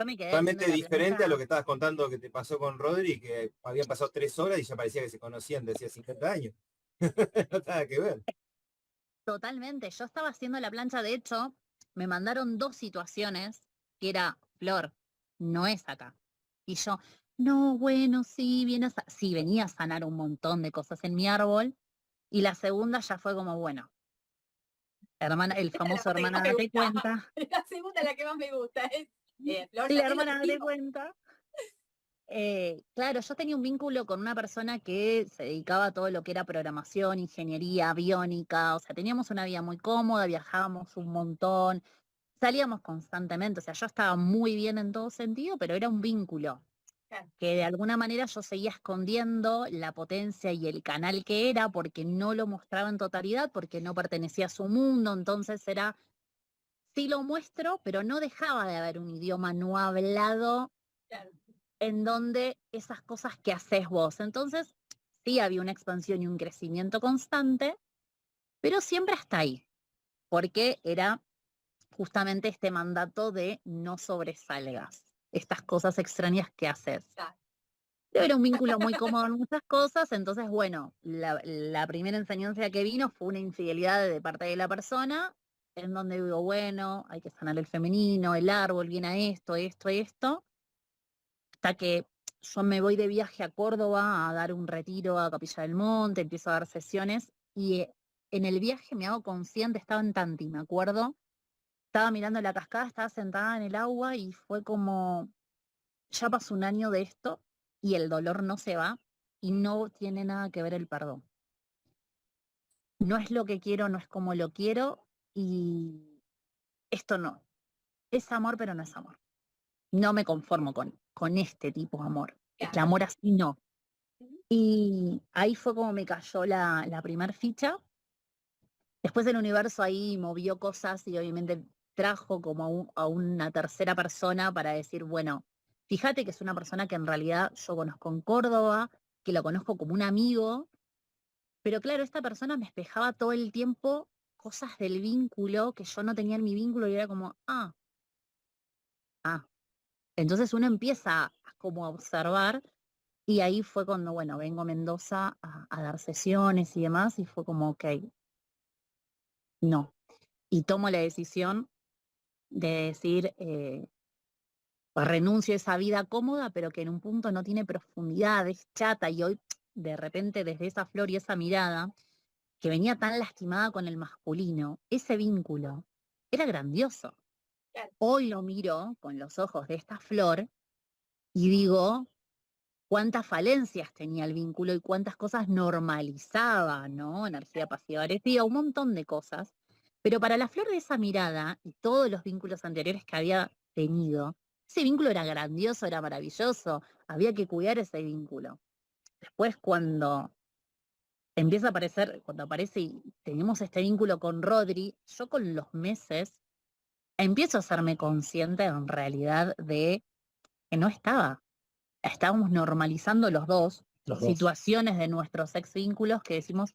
D: me quedé haciendo
B: Totalmente
D: la
B: diferente a lo
D: plancha
B: que estabas contando que te pasó con Rodri, que habían pasado 3 horas y ya parecía que se conocían desde hacía 50 años. No nada que ver.
D: totalmente. Yo estaba haciendo la plancha, de hecho, me mandaron 2 situaciones que era, Flor, no es acá. Y yo, no, bueno, sí, sí, venía a sanar un montón de cosas en mi árbol. Y la segunda ya fue como, bueno, hermana, el
A: esta es la
D: famoso
A: parte que más
D: hermana,
A: me
D: date
A: gusta.
D: cuenta.
A: La segunda es la que más me gusta. Es, Flor, ya
D: La
A: te lo
D: hermana, date
A: dijimos.
D: cuenta. Claro, yo tenía un vínculo con una persona que se dedicaba a todo lo que era programación, ingeniería, aviónica, o sea, teníamos una vida muy cómoda, viajábamos un montón, salíamos constantemente, o sea, yo estaba muy bien en todo sentido, pero era un vínculo
A: Claro.
D: que de alguna manera yo seguía escondiendo la potencia y el canal que era porque no lo mostraba en totalidad, porque no pertenecía a su mundo, entonces era, sí lo muestro, pero no dejaba de haber un idioma no hablado
A: Claro.
D: en donde esas cosas que haces vos. Entonces, sí había una expansión y un crecimiento constante, pero siempre hasta ahí, porque era justamente este mandato de no sobresalgas, estas cosas extrañas que haces.
A: Claro.
D: Era un vínculo muy cómodo en muchas cosas, entonces, bueno, la primera enseñanza que vino fue una infidelidad de parte de la persona, en donde digo, bueno, hay que sanar el femenino, el árbol, viene a esto, esto, hasta que yo me voy de viaje a Córdoba a dar un retiro a Capilla del Monte, empiezo a dar sesiones y en el viaje me hago consciente, estaba en Tanti, me acuerdo, estaba mirando la cascada, estaba sentada en el agua y fue como, ya pasó un año de esto y el dolor no se va y no tiene nada que ver el perdón. No es lo que quiero, no es como lo quiero y esto no. Es amor, pero no es amor. No me conformo con este tipo de amor. El
A: Claro.
D: amor así no.
A: Ujú.
D: Y ahí fue como me cayó la primer ficha. Después el universo ahí movió cosas y obviamente trajo como a una tercera persona para decir, bueno, fíjate que es una persona que en realidad yo conozco en Córdoba, que lo conozco como un amigo, pero claro, esta persona me espejaba todo el tiempo cosas del vínculo que yo no tenía en mi vínculo y era como, ah. Entonces uno empieza como a observar y ahí fue cuando, bueno, vengo a Mendoza a dar sesiones y demás y fue como, ok, no. Y tomo la decisión de decir, renuncio a esa vida cómoda, pero que en un punto no tiene profundidad, es chata y hoy de repente desde esa flor y esa mirada que venía tan lastimada con el masculino, ese vínculo era grandioso.
A: Claro.
D: Hoy lo miro con los ojos de esta flor y digo, cuántas falencias tenía el vínculo y cuántas cosas normalizaba, ¿no? Energía pasiva agresiva, un montón de cosas. Pero para la flor de esa mirada y todos los vínculos anteriores que había tenido, ese vínculo era grandioso, era maravilloso, había que cuidar ese vínculo. Después cuando empieza a aparecer, cuando aparece y tenemos este vínculo con Rodri, yo con los meses empiezo a hacerme consciente en realidad de que no estábamos normalizando los dos
C: Los dos.
D: situaciones de nuestros ex vínculos que decimos,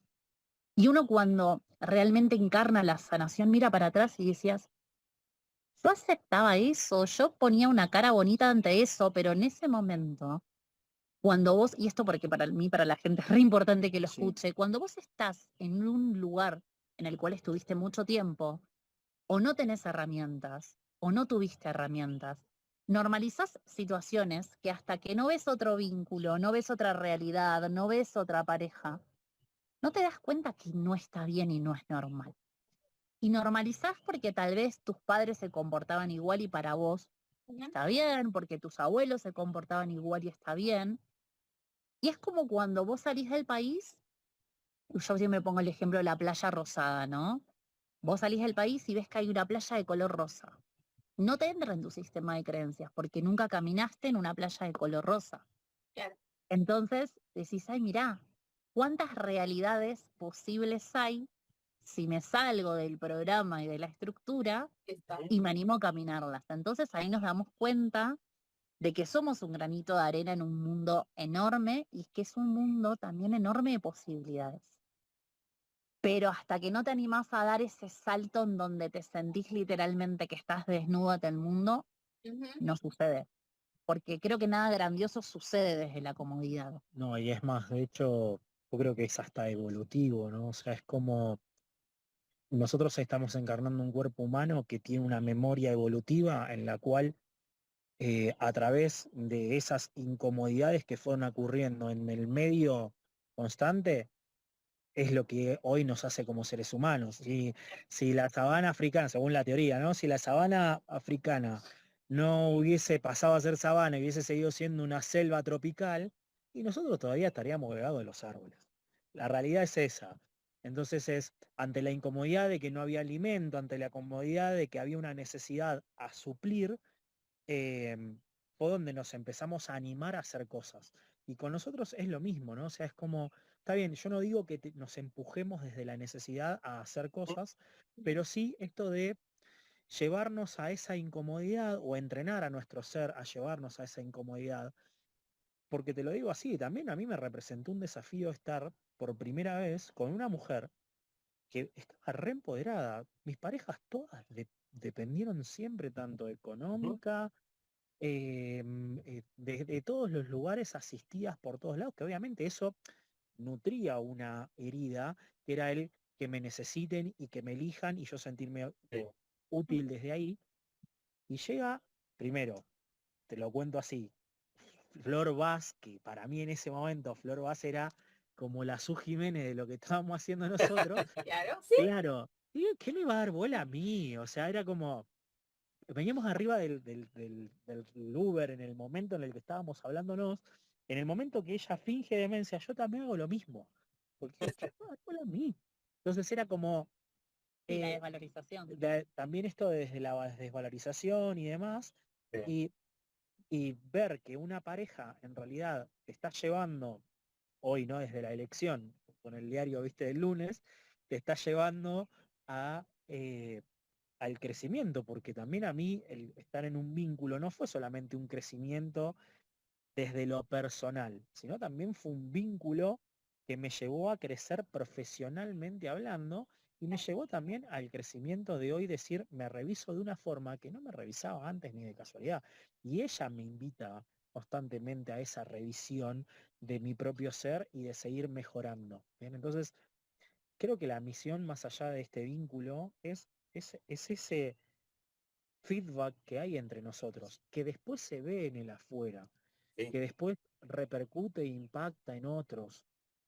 D: y uno cuando realmente encarna la sanación mira para atrás y decías, yo aceptaba eso, yo ponía una cara bonita ante eso, pero en ese momento, cuando vos, y esto porque para mí, para la gente es re importante que lo
C: Sí.
D: escuche, cuando vos estás en un lugar en el cual estuviste mucho tiempo, o no tenés herramientas, o no tuviste herramientas, normalizás situaciones que hasta que no ves otro vínculo, no ves otra realidad, no ves otra pareja, no te das cuenta que no está bien y no es normal. Y normalizás porque tal vez tus padres se comportaban igual y para vos está bien, porque tus abuelos se comportaban igual y está bien. Y es como cuando vos salís del país, yo siempre pongo el ejemplo de la playa rosada, ¿no? Vos salís del país y ves que hay una playa de color rosa. No te entra en tu sistema de creencias porque nunca caminaste en una playa de color rosa.
A: Claro.
D: Entonces decís, ay, mirá, ¿cuántas realidades posibles hay si me salgo del programa y de la estructura
A: Está.
D: y me animo a caminarlas? Entonces ahí nos damos cuenta de que somos un granito de arena en un mundo enorme y que es un mundo también enorme de posibilidades. Pero hasta que no te animás a dar ese salto en donde te sentís literalmente que estás desnudo ante el mundo,
A: Ujú.
D: no sucede. Porque creo que nada grandioso sucede desde la comodidad.
C: No, y es más, de hecho, yo creo que es hasta evolutivo, ¿no? O sea, es como nosotros estamos encarnando un cuerpo humano que tiene una memoria evolutiva en la cual a través de esas incomodidades que fueron ocurriendo en el medio constante, es lo que hoy nos hace como seres humanos. Si la sabana africana, según la teoría, ¿no? Si la sabana africana no hubiese pasado a ser sabana y hubiese seguido siendo una selva tropical, y nosotros todavía estaríamos pegados de los árboles. La realidad es esa. Entonces es ante la incomodidad de que no había alimento, ante la comodidad de que había una necesidad a suplir, fue donde nos empezamos a animar a hacer cosas. Y con nosotros es lo mismo, ¿no? O sea, es como, está bien, yo no digo que nos empujemos desde la necesidad a hacer cosas, pero sí esto de llevarnos a esa incomodidad o entrenar a nuestro ser a llevarnos a esa incomodidad. Porque te lo digo así, también a mí me representó un desafío estar por primera vez con una mujer que estaba re empoderada. Mis parejas todas dependieron siempre tanto económica, de todos los lugares asistidas por todos lados, que obviamente eso nutría una herida, que era el que me necesiten y que me elijan y yo sentirme útil desde ahí. Y llega, primero, te lo cuento así, Flor Vaz, que para mí en ese momento Flor Vaz era como la Su Jiménez de lo que estábamos haciendo nosotros.
A: Claro, sí.
C: Claro, digo, ¿qué me va a dar bola a mí? O sea, era como, veníamos arriba del Uber en el momento en el que estábamos hablándonos, en el momento que ella finge demencia, yo también hago lo mismo, porque ¿qué me va a dar bola a mí? Entonces era como
D: Y la
C: eh,
D: desvalorización.
C: también esto desde la desvalorización y demás,
B: Sí.
C: y ver que una pareja en realidad te está llevando, hoy no desde la elección, con el diario, viste, del lunes, te está llevando a, al crecimiento, porque también a mí el estar en un vínculo no fue solamente un crecimiento desde lo personal, sino también fue un vínculo que me llevó a crecer profesionalmente hablando y me llevó también al crecimiento de hoy decir, me reviso de una forma que no me revisaba antes ni de casualidad. Y ella me invita constantemente a esa revisión de mi propio ser y de seguir mejorando. Bien, entonces creo que la misión más allá de este vínculo es ese feedback que hay entre nosotros, que después se ve en el afuera,
B: Sí.
C: que después repercute e impacta en otros,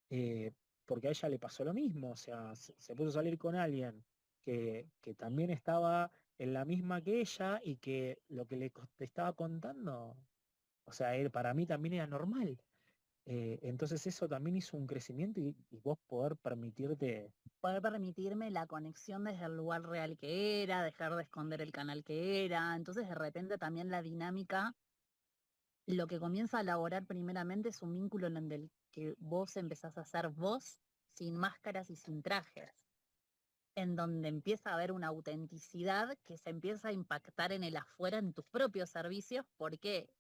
C: eh, porque a ella le pasó lo mismo, o sea, se puso a salir con alguien que también estaba en la misma que ella y que lo que te estaba contando, o sea, para mí también era normal. Entonces eso también hizo un crecimiento y vos
D: Poder permitirme la conexión desde el lugar real que era, dejar de esconder el canal que era. Entonces, de repente también la dinámica, lo que comienza a elaborar primeramente es un vínculo en el que vos empezás a ser vos sin máscaras y sin trajes, en donde empieza a haber una autenticidad que se empieza a impactar en el afuera, en tus propios servicios, porque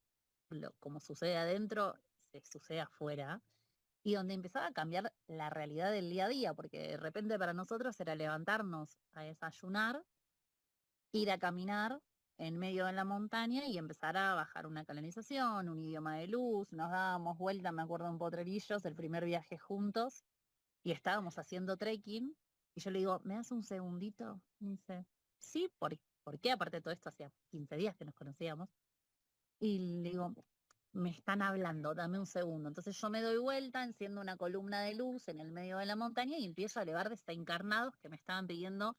D: como sucede adentro, se sucede afuera, y donde empezaba a cambiar la realidad del día a día, porque de repente para nosotros era levantarnos a desayunar, ir a caminar en medio de la montaña y empezar a bajar una canalización, un idioma de luz, nos dábamos vuelta, me acuerdo en Potrerillos, el primer viaje juntos, y estábamos haciendo trekking, y yo le digo, ¿me das un segundito? Y dice, sí, ¿por qué? Aparte de todo esto, hacía 15 días que nos conocíamos, y le digo, me están hablando, dame un segundo. Entonces yo me doy vuelta, enciendo una columna de luz en el medio de la montaña y empiezo a elevar desencarnados que me estaban pidiendo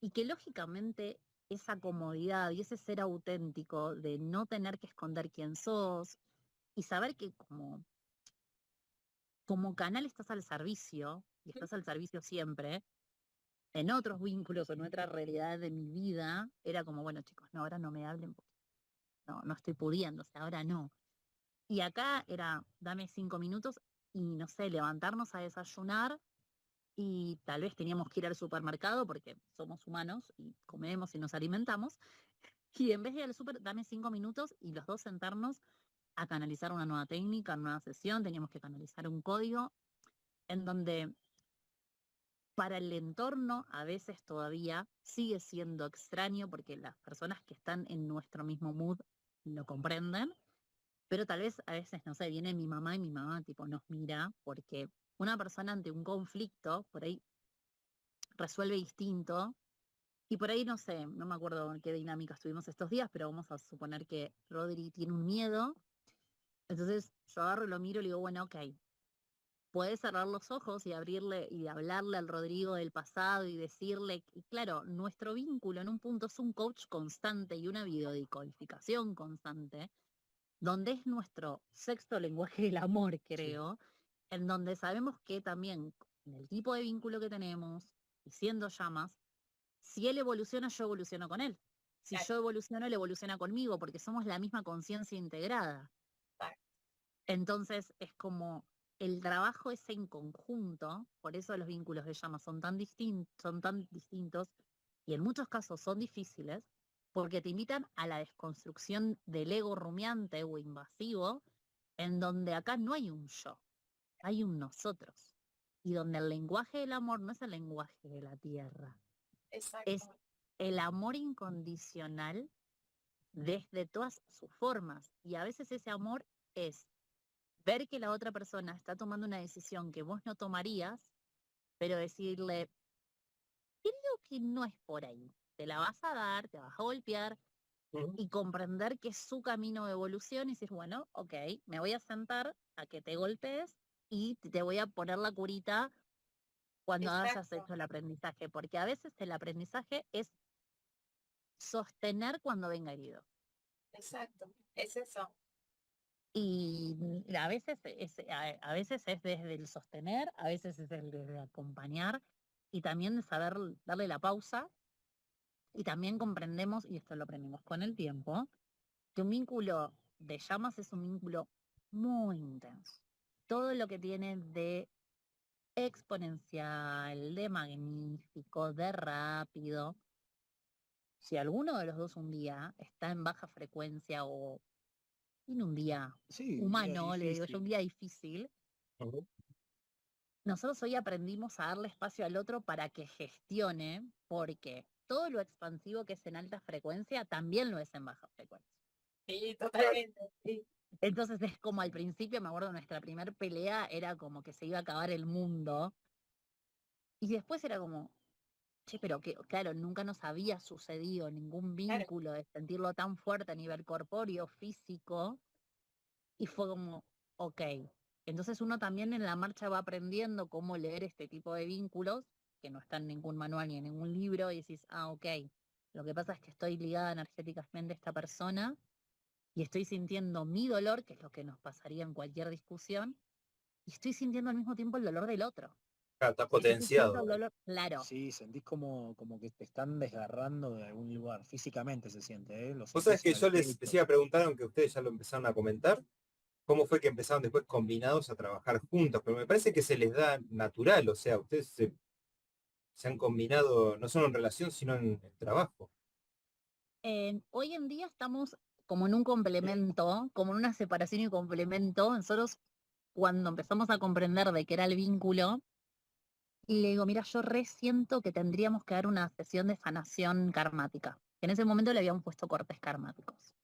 D: y que lógicamente esa comodidad y ese ser auténtico de no tener que esconder quién sos y saber que como canal estás al servicio y estás al servicio siempre, en otros vínculos o en otra realidad de mi vida, era como, bueno chicos, no, ahora no me hablen porque no estoy pudiendo, o sea, ahora no. Y acá era, dame 5 minutos y no sé, levantarnos a desayunar y tal vez teníamos que ir al supermercado porque somos humanos y comemos y nos alimentamos. Y en vez de ir al súper, dame 5 minutos y los dos sentarnos a canalizar una nueva técnica, una nueva sesión, teníamos que canalizar un código en donde para el entorno a veces todavía sigue siendo extraño porque las personas que están en nuestro mismo mood lo comprenden, pero tal vez a veces, no sé, viene mi mamá y mi mamá tipo nos mira porque una persona ante un conflicto por ahí resuelve distinto y por ahí no sé, no me acuerdo en qué dinámica estuvimos estos días, pero vamos a suponer que Rodri tiene un miedo, entonces yo agarro y lo miro y le digo, bueno, ok, puedes cerrar los ojos y abrirle y hablarle al Rodrigo del pasado y decirle, y claro, nuestro vínculo en un punto es un coach constante y una videodecodificación constante donde es nuestro sexto lenguaje del amor,
B: Sí.
D: creo, en donde sabemos que también en el tipo de vínculo que tenemos, y siendo llamas, si él evoluciona, yo evoluciono con él. Si
A: Claro,
D: yo evoluciono, él evoluciona conmigo, porque somos la misma conciencia integrada.
A: claro.
D: Entonces es como el trabajo es en conjunto, por eso los vínculos de llamas son tan distintos y en muchos casos son difíciles, porque te invitan a la desconstrucción del ego rumiante o invasivo, en donde acá no hay un yo, hay un nosotros, y donde el lenguaje del amor no es el lenguaje de la tierra, es
A: Exacto.
D: el amor incondicional desde todas sus formas, y a veces ese amor es ver que la otra persona está tomando una decisión que vos no tomarías, pero decirle, creo que no es por ahí. Te la vas a dar, te vas a golpear
B: Ujú.
D: y comprender que es su camino de evolución y decir, bueno, ok, me voy a sentar a que te golpees y te voy a poner la curita cuando hayas
A: Exacto.
D: hecho el aprendizaje, porque a veces el aprendizaje es sostener cuando venga herido.
A: Exacto. Es eso.
D: Y a veces es desde el sostener, a veces es desde acompañar y también de saber darle la pausa y también comprendemos, y esto lo aprendimos con el tiempo, que un vínculo de llamas es un vínculo muy intenso. Todo lo que tiene de exponencial, de magnífico, de rápido. Si alguno de los dos un día está en baja frecuencia o tiene un día
C: Sí,
D: humano, le digo yo, un día difícil,
B: Ujú.
D: nosotros hoy aprendimos a darle espacio al otro para que gestione, porque todo lo expansivo que es en alta frecuencia también lo es en baja frecuencia.
A: Sí, totalmente. Sí.
D: Entonces es como al principio, me acuerdo, nuestra primer pelea era como que se iba a acabar el mundo. Y después era como, che, pero que, claro, nunca nos había sucedido ningún
A: Claro.
D: vínculo de sentirlo tan fuerte a nivel corpóreo, físico. Y fue como, ok. Entonces uno también en la marcha va aprendiendo cómo leer este tipo de vínculos, que no está en ningún manual ni en ningún libro, y decís, ah, ok. Lo que pasa es que estoy ligada energéticamente a esta persona y estoy sintiendo mi dolor, que es lo que nos pasaría en cualquier discusión, y estoy sintiendo al mismo tiempo el dolor del otro.
B: Claro, está
D: Entonces siento
B: potenciado.
D: el dolor, claro.
C: Sí, sentís como que te están desgarrando de algún lugar. Físicamente se siente, ¿eh? Lo
B: Vos sabés
C: sentís
B: que
C: en
B: yo
C: el
B: les
C: pecho.
B: iba a preguntar, aunque ustedes ya lo empezaron a comentar, cómo fue que empezaron después combinados a trabajar juntos, pero me parece que se les da natural, o sea, ustedes se han combinado no solo en relación, sino en trabajo.
D: Hoy en día estamos como en un complemento, como en una separación y complemento. Nosotros, cuando empezamos a comprender de qué era el vínculo, le digo, mira, yo resiento que tendríamos que dar una sesión de sanación karmática. En ese momento le habíamos puesto cortes karmáticos.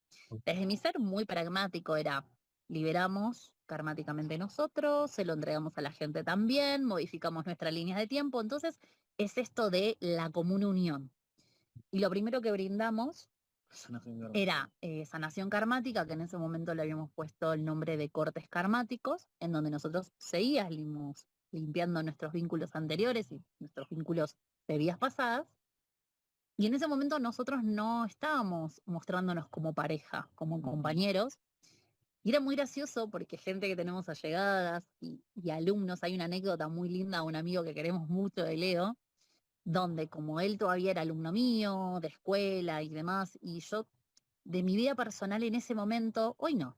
D: Desde mi ser muy pragmático era, liberamos karmáticamente nosotros, se lo entregamos a la gente también, modificamos nuestras líneas de tiempo. Entonces, es esto de la común unión. Y lo primero que brindamos era sanación karmática, que en ese momento le habíamos puesto el nombre de cortes karmáticos, en donde nosotros seguíamos limpiando nuestros vínculos anteriores y nuestros vínculos de vidas pasadas. Y en ese momento nosotros no estábamos mostrándonos como pareja, como compañeros. Y era muy gracioso porque gente que tenemos allegadas y alumnos, hay una anécdota muy linda, un amigo que queremos mucho de Leo, donde como él todavía era alumno mío, de escuela y demás, y yo de mi vida personal en ese momento, hoy no,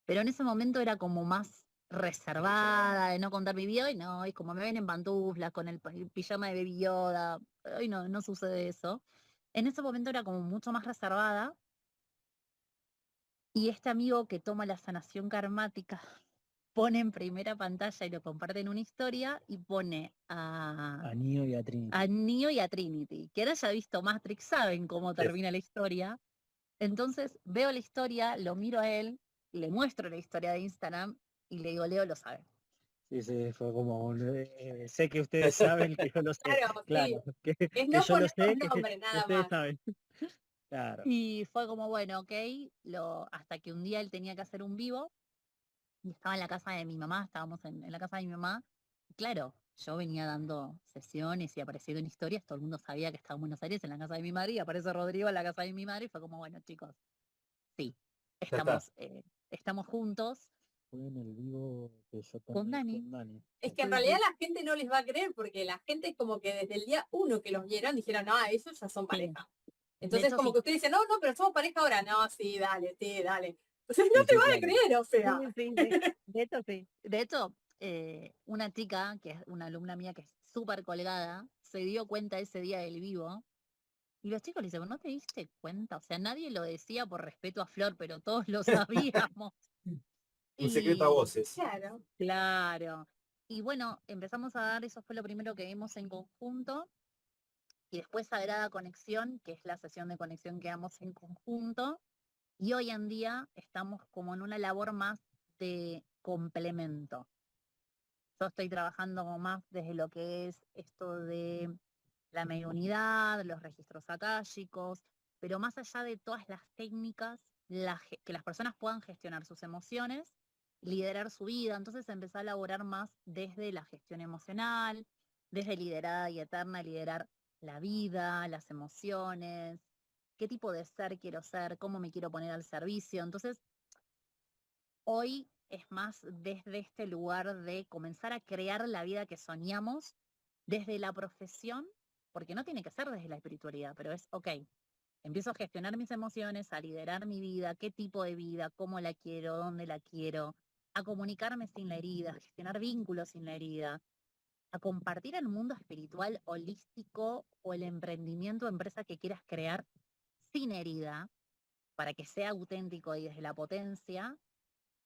D: pero en ese momento era como más reservada, de no contar mi vida, hoy no, hoy como me ven en pantuflas, con el pijama de Baby Yoda, hoy no, no sucede eso. En ese momento era como mucho más reservada, y este amigo que toma la sanación karmática pone en primera pantalla y lo comparte en una historia y pone
C: A Neo y a Trinity.
D: a Neo y a Trinity. Quien haya visto Matrix saben cómo termina la historia. Entonces veo la historia, lo miro a él, le muestro la historia de Instagram y le digo, Leo lo sabe.
C: Sí, sí, fue como, sé que ustedes saben que yo lo sé.
A: Claro,
C: Claro,
A: sí.
C: que
A: Es
C: yo
A: no
C: lo
A: poner
C: sé,
A: los nombres,
C: que
A: nada
C: ustedes
A: más.
C: saben. Claro.
D: Y fue como, bueno, ok, hasta que un día él tenía que hacer un vivo y estaba en la casa de mi mamá, estábamos en la casa de mi mamá. Y claro, yo venía dando sesiones y apareciendo en historias, todo el mundo sabía que estaba en Buenos Aires, en la casa de mi madre, y aparece Rodrigo en la casa de mi madre, y fue como, bueno, chicos, sí,
B: Ya está.
D: estamos juntos.
C: Fue en el vivo que yo
D: Con
C: tomé
D: Dani.
C: con Dani.
A: Es que en realidad la gente no les va a creer porque la gente es como que desde el día uno que los vieron dijeron, no, ellos ya son pareja. Entonces
D: hecho,
A: como
D: sí.
A: que usted dice, no, no, pero somos pareja ahora. No, sí, dale, sí, dale. Entonces no
C: Sí,
A: te
C: sí,
A: van a
C: claro.
A: creer, o sea.
D: Sí, sí, sí. De hecho, sí. De hecho, una chica, que es una alumna mía que es súper colgada, se dio cuenta ese día del vivo. Y los chicos le dicen, ¿no te diste cuenta? O sea, nadie lo decía por respeto a Flor, pero todos lo sabíamos.
B: Un secreto a
D: Y
B: voces.
A: Claro.
D: claro. Y bueno, empezamos a dar, eso fue lo primero que vimos en conjunto. Y después Sagrada Conexión, que es la sesión de conexión que damos en conjunto. Y hoy en día estamos como en una labor más de complemento. Yo estoy trabajando más desde lo que es esto de la mediunidad, los registros akáshicos, pero más allá de todas las técnicas, que las personas puedan gestionar sus emociones, liderar su vida. Entonces empecé a elaborar más desde la gestión emocional, desde liderada y eterna, liderar la vida, las emociones, qué tipo de ser quiero ser, cómo me quiero poner al servicio. Entonces, hoy es más desde este lugar de comenzar a crear la vida que soñamos desde la profesión, porque no tiene que ser desde la espiritualidad, pero es, ok, empiezo a gestionar mis emociones, a liderar mi vida, qué tipo de vida, cómo la quiero, dónde la quiero, a comunicarme sin la herida, a gestionar vínculos sin la herida, a compartir en un mundo espiritual holístico o el emprendimiento o empresa que quieras crear sin herida, para que sea auténtico y desde la potencia.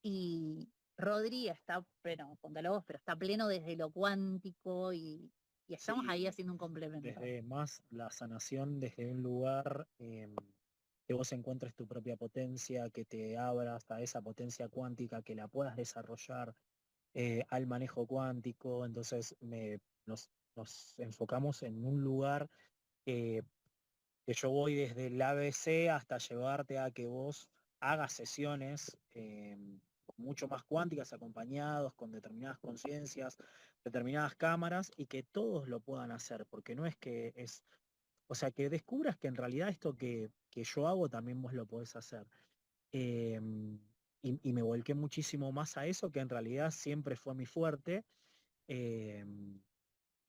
D: Y Rodri está, bueno, contalo vos, pero está pleno desde lo cuántico y estamos ahí
C: Sí,
D: haciendo un complemento.
C: desde más la sanación, desde un lugar que vos encuentres tu propia potencia, que te abras a esa potencia cuántica, que la puedas desarrollar al manejo cuántico. Entonces nos enfocamos en un lugar que yo voy desde el ABC hasta llevarte a que vos hagas sesiones mucho más cuánticas, acompañados con determinadas conciencias, determinadas cámaras, y que todos lo puedan hacer, porque no es que es, o sea, que descubras que en realidad esto que yo hago también vos lo podés hacer. Eh, y me volqué muchísimo más a eso, que en realidad siempre fue mi fuerte. eh,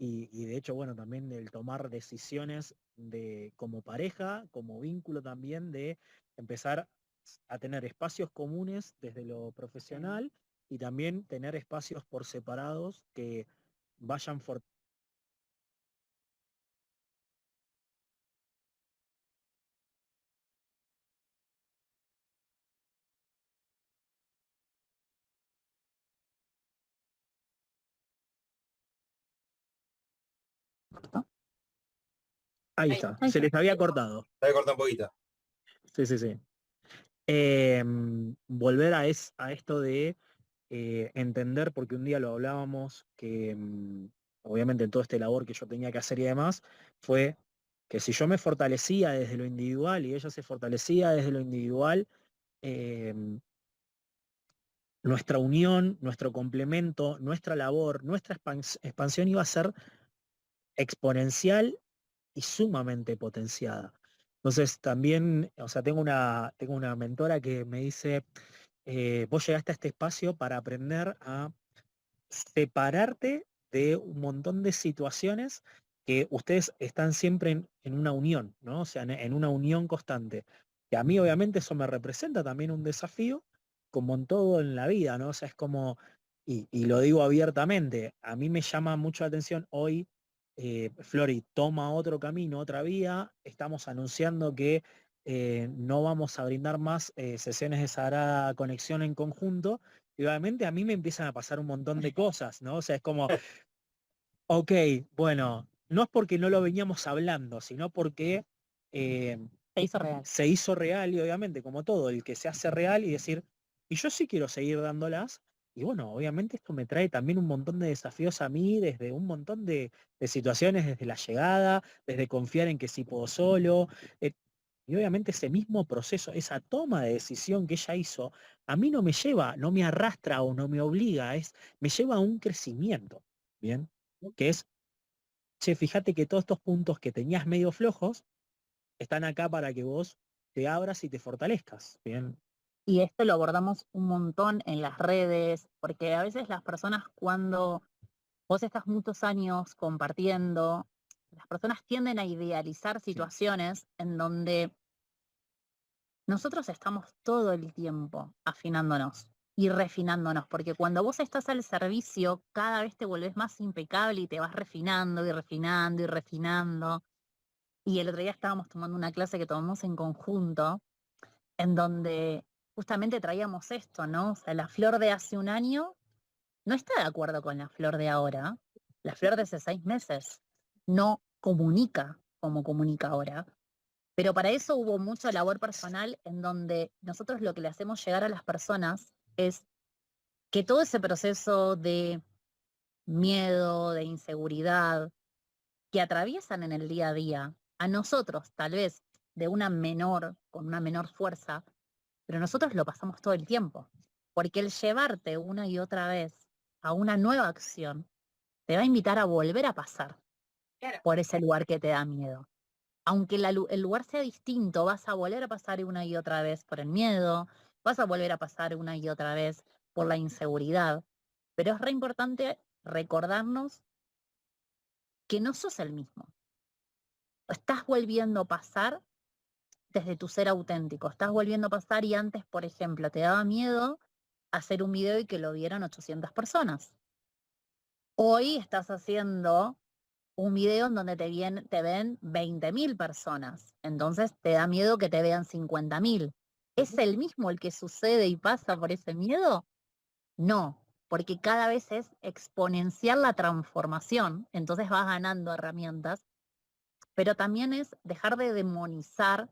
C: y de hecho, bueno, también el tomar decisiones de como pareja, como vínculo también, de empezar a tener espacios comunes desde lo profesional y también tener espacios por separados que vayan Ahí está,
D: Ahí
C: se
D: está.
C: les había cortado.
B: Te corta un poquito.
C: Sí, sí, sí. Volver a esto de entender, porque un día lo hablábamos, que obviamente en todo este labor que yo tenía que hacer y demás, fue que si yo me fortalecía desde lo individual y ella se fortalecía desde lo individual, em, nuestra unión, nuestro complemento, nuestra labor, nuestra expansión iba a ser exponencial y sumamente potenciada. Entonces también, o sea, tengo una mentora que me dice, vos llegaste a este espacio para aprender a separarte de un montón de situaciones que ustedes están siempre en una unión, ¿no? O sea, en una unión constante. Que a mí obviamente eso me representa también un desafío, como en todo en la vida, ¿no? O sea, es como, y lo digo abiertamente, a mí me llama mucho la atención hoy, Flori toma otro camino, otra vía, estamos anunciando que no vamos a brindar más sesiones de Sagrada Conexión en conjunto, y obviamente a mí me empiezan a pasar un montón de cosas, ¿no? O sea, es como, ok, bueno, no es porque no lo veníamos hablando, sino porque eh,
D: Se hizo real.
C: se hizo real y obviamente, como todo, el que se hace real y decir, y yo sí quiero seguir dándolas, y bueno, obviamente esto me trae también un montón de desafíos a mí, desde un montón de situaciones, desde la llegada, desde confiar en que sí puedo solo, y obviamente ese mismo proceso, esa toma de decisión que ella hizo, a mí no me lleva, no me arrastra o no me obliga, me lleva a un crecimiento, ¿bien? Que es, che, fíjate que todos estos puntos que tenías medio flojos están acá para que vos te abras y te fortalezcas, ¿bien?
D: Y esto lo abordamos un montón en las redes, porque a veces las personas cuando vos estás muchos años compartiendo, las personas tienden a idealizar situaciones en donde nosotros estamos todo el tiempo afinándonos y refinándonos, porque cuando vos estás al servicio, cada vez te volvés más impecable y te vas refinando y refinando y refinando. Y el otro día estábamos tomando una clase que tomamos en conjunto, en donde justamente traíamos esto, ¿no? O sea, la flor de hace un año no está de acuerdo con la flor de ahora. La flor de hace 6 meses no comunica como comunica ahora. Pero para eso hubo mucha labor personal en donde nosotros lo que le hacemos llegar a las personas es que todo ese proceso de miedo, de inseguridad que atraviesan en el día a día, a nosotros tal vez de una menor, con una menor fuerza, pero nosotros lo pasamos todo el tiempo, porque el llevarte una y otra vez a una nueva acción te va a invitar a volver a pasar por ese lugar que te da miedo. Aunque el lugar sea distinto, vas a volver a pasar una y otra vez por el miedo, vas a volver a pasar una y otra vez por la inseguridad, pero es re importante recordarnos que no sos el mismo. Estás volviendo a pasar desde tu ser auténtico, estás volviendo a pasar y antes, por ejemplo, te daba miedo hacer un video y que lo vieran 800 personas. Hoy estás haciendo un video en donde te ven 20.000 personas, entonces te da miedo que te vean 50.000. ¿Es el mismo el que sucede y pasa por ese miedo? No, porque cada vez es exponencial la transformación, entonces vas ganando herramientas, pero también es dejar de demonizar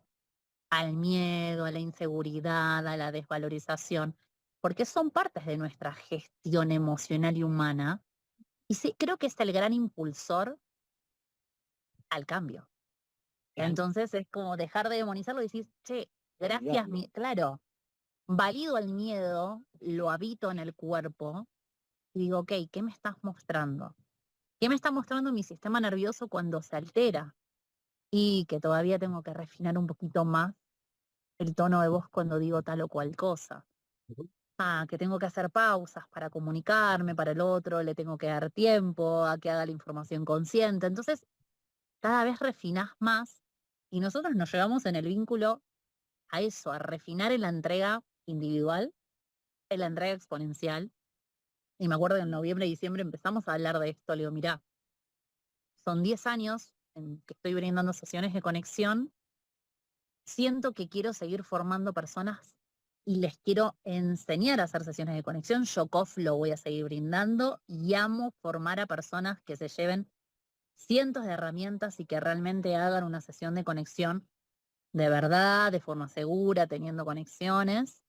D: al miedo, a la inseguridad, a la desvalorización, porque son partes de nuestra gestión emocional y humana. Y sí, creo que es el gran impulsor al cambio. Entonces es como dejar de demonizarlo y decir, che, gracias, claro, valido el miedo, lo habito en el cuerpo y digo, ok, ¿qué me estás mostrando? ¿Qué me está mostrando mi sistema nervioso cuando se altera? Y que todavía tengo que refinar un poquito más el tono de voz cuando digo tal o cual cosa. Que tengo que hacer pausas para comunicarme para el otro, le tengo que dar tiempo a que haga la información consciente. Entonces, cada vez refinás más y nosotros nos llevamos en el vínculo a eso, a refinar en la entrega individual, en la entrega exponencial. Y me acuerdo que en noviembre y diciembre empezamos a hablar de esto. Le digo, mirá, son 10 años en que estoy brindando sesiones de conexión. Siento que quiero seguir formando personas y les quiero enseñar a hacer sesiones de conexión. Yo COF lo voy a seguir brindando y amo formar a personas que se lleven cientos de herramientas y que realmente hagan una sesión de conexión de verdad, de forma segura, teniendo conexiones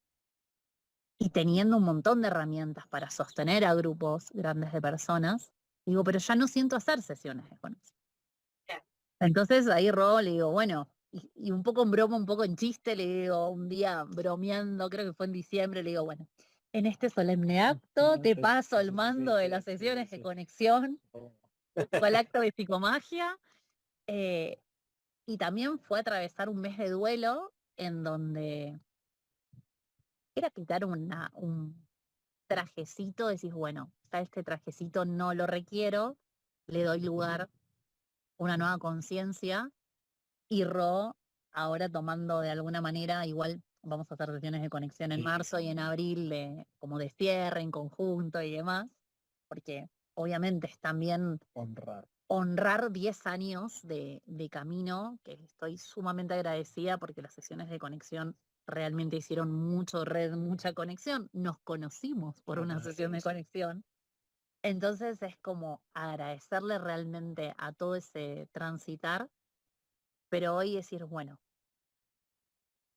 D: y teniendo un montón de herramientas para sostener a grupos grandes de personas. Digo, pero ya no siento hacer sesiones de conexión. Entonces ahí le digo, bueno, y un poco en broma, un poco en chiste, le digo, un día bromeando, creo que fue en diciembre, le digo, bueno, en este solemne acto te paso el mando de las sesiones de conexión, fue el acto de psicomagia, y también fue atravesar un mes de duelo en donde era quitar un trajecito, decís, bueno, ya este trajecito no lo requiero, le doy lugar, una nueva conciencia, y ahora tomando de alguna manera, igual vamos a hacer sesiones de conexión en marzo y en abril, como de cierre en conjunto y demás, porque obviamente es también honrar 10 años de camino, que estoy sumamente agradecida porque las sesiones de conexión realmente hicieron mucho red, mucha conexión. Nos conocimos por una sesión de conexión. Entonces es como agradecerle realmente a todo ese transitar, pero hoy decir, bueno,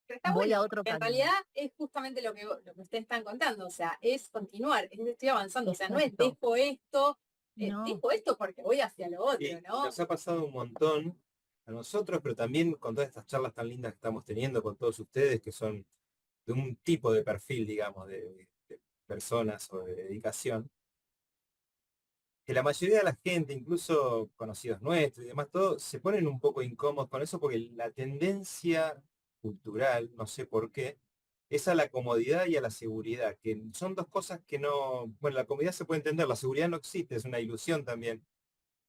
A: Pero está
D: voy
A: bueno,
D: a otro
A: porque en
D: camino.
A: realidad es justamente lo que ustedes están contando, o sea, es continuar, estoy avanzando, o sea, no es
D: Exacto.
A: dejo esto,
D: No.
A: dejo esto porque voy hacia lo otro,
B: Y
A: ¿no?
B: nos ha pasado un montón a nosotros, pero también con todas estas charlas tan lindas que estamos teniendo con todos ustedes, que son de un tipo de perfil, digamos, de personas o de dedicación, que la mayoría de la gente, incluso conocidos nuestros y demás, todos se ponen un poco incómodos con eso porque la tendencia cultural, no sé por qué, es a la comodidad y a la seguridad, que son dos cosas que no, bueno, la comodidad se puede entender, la seguridad no existe, es una ilusión también,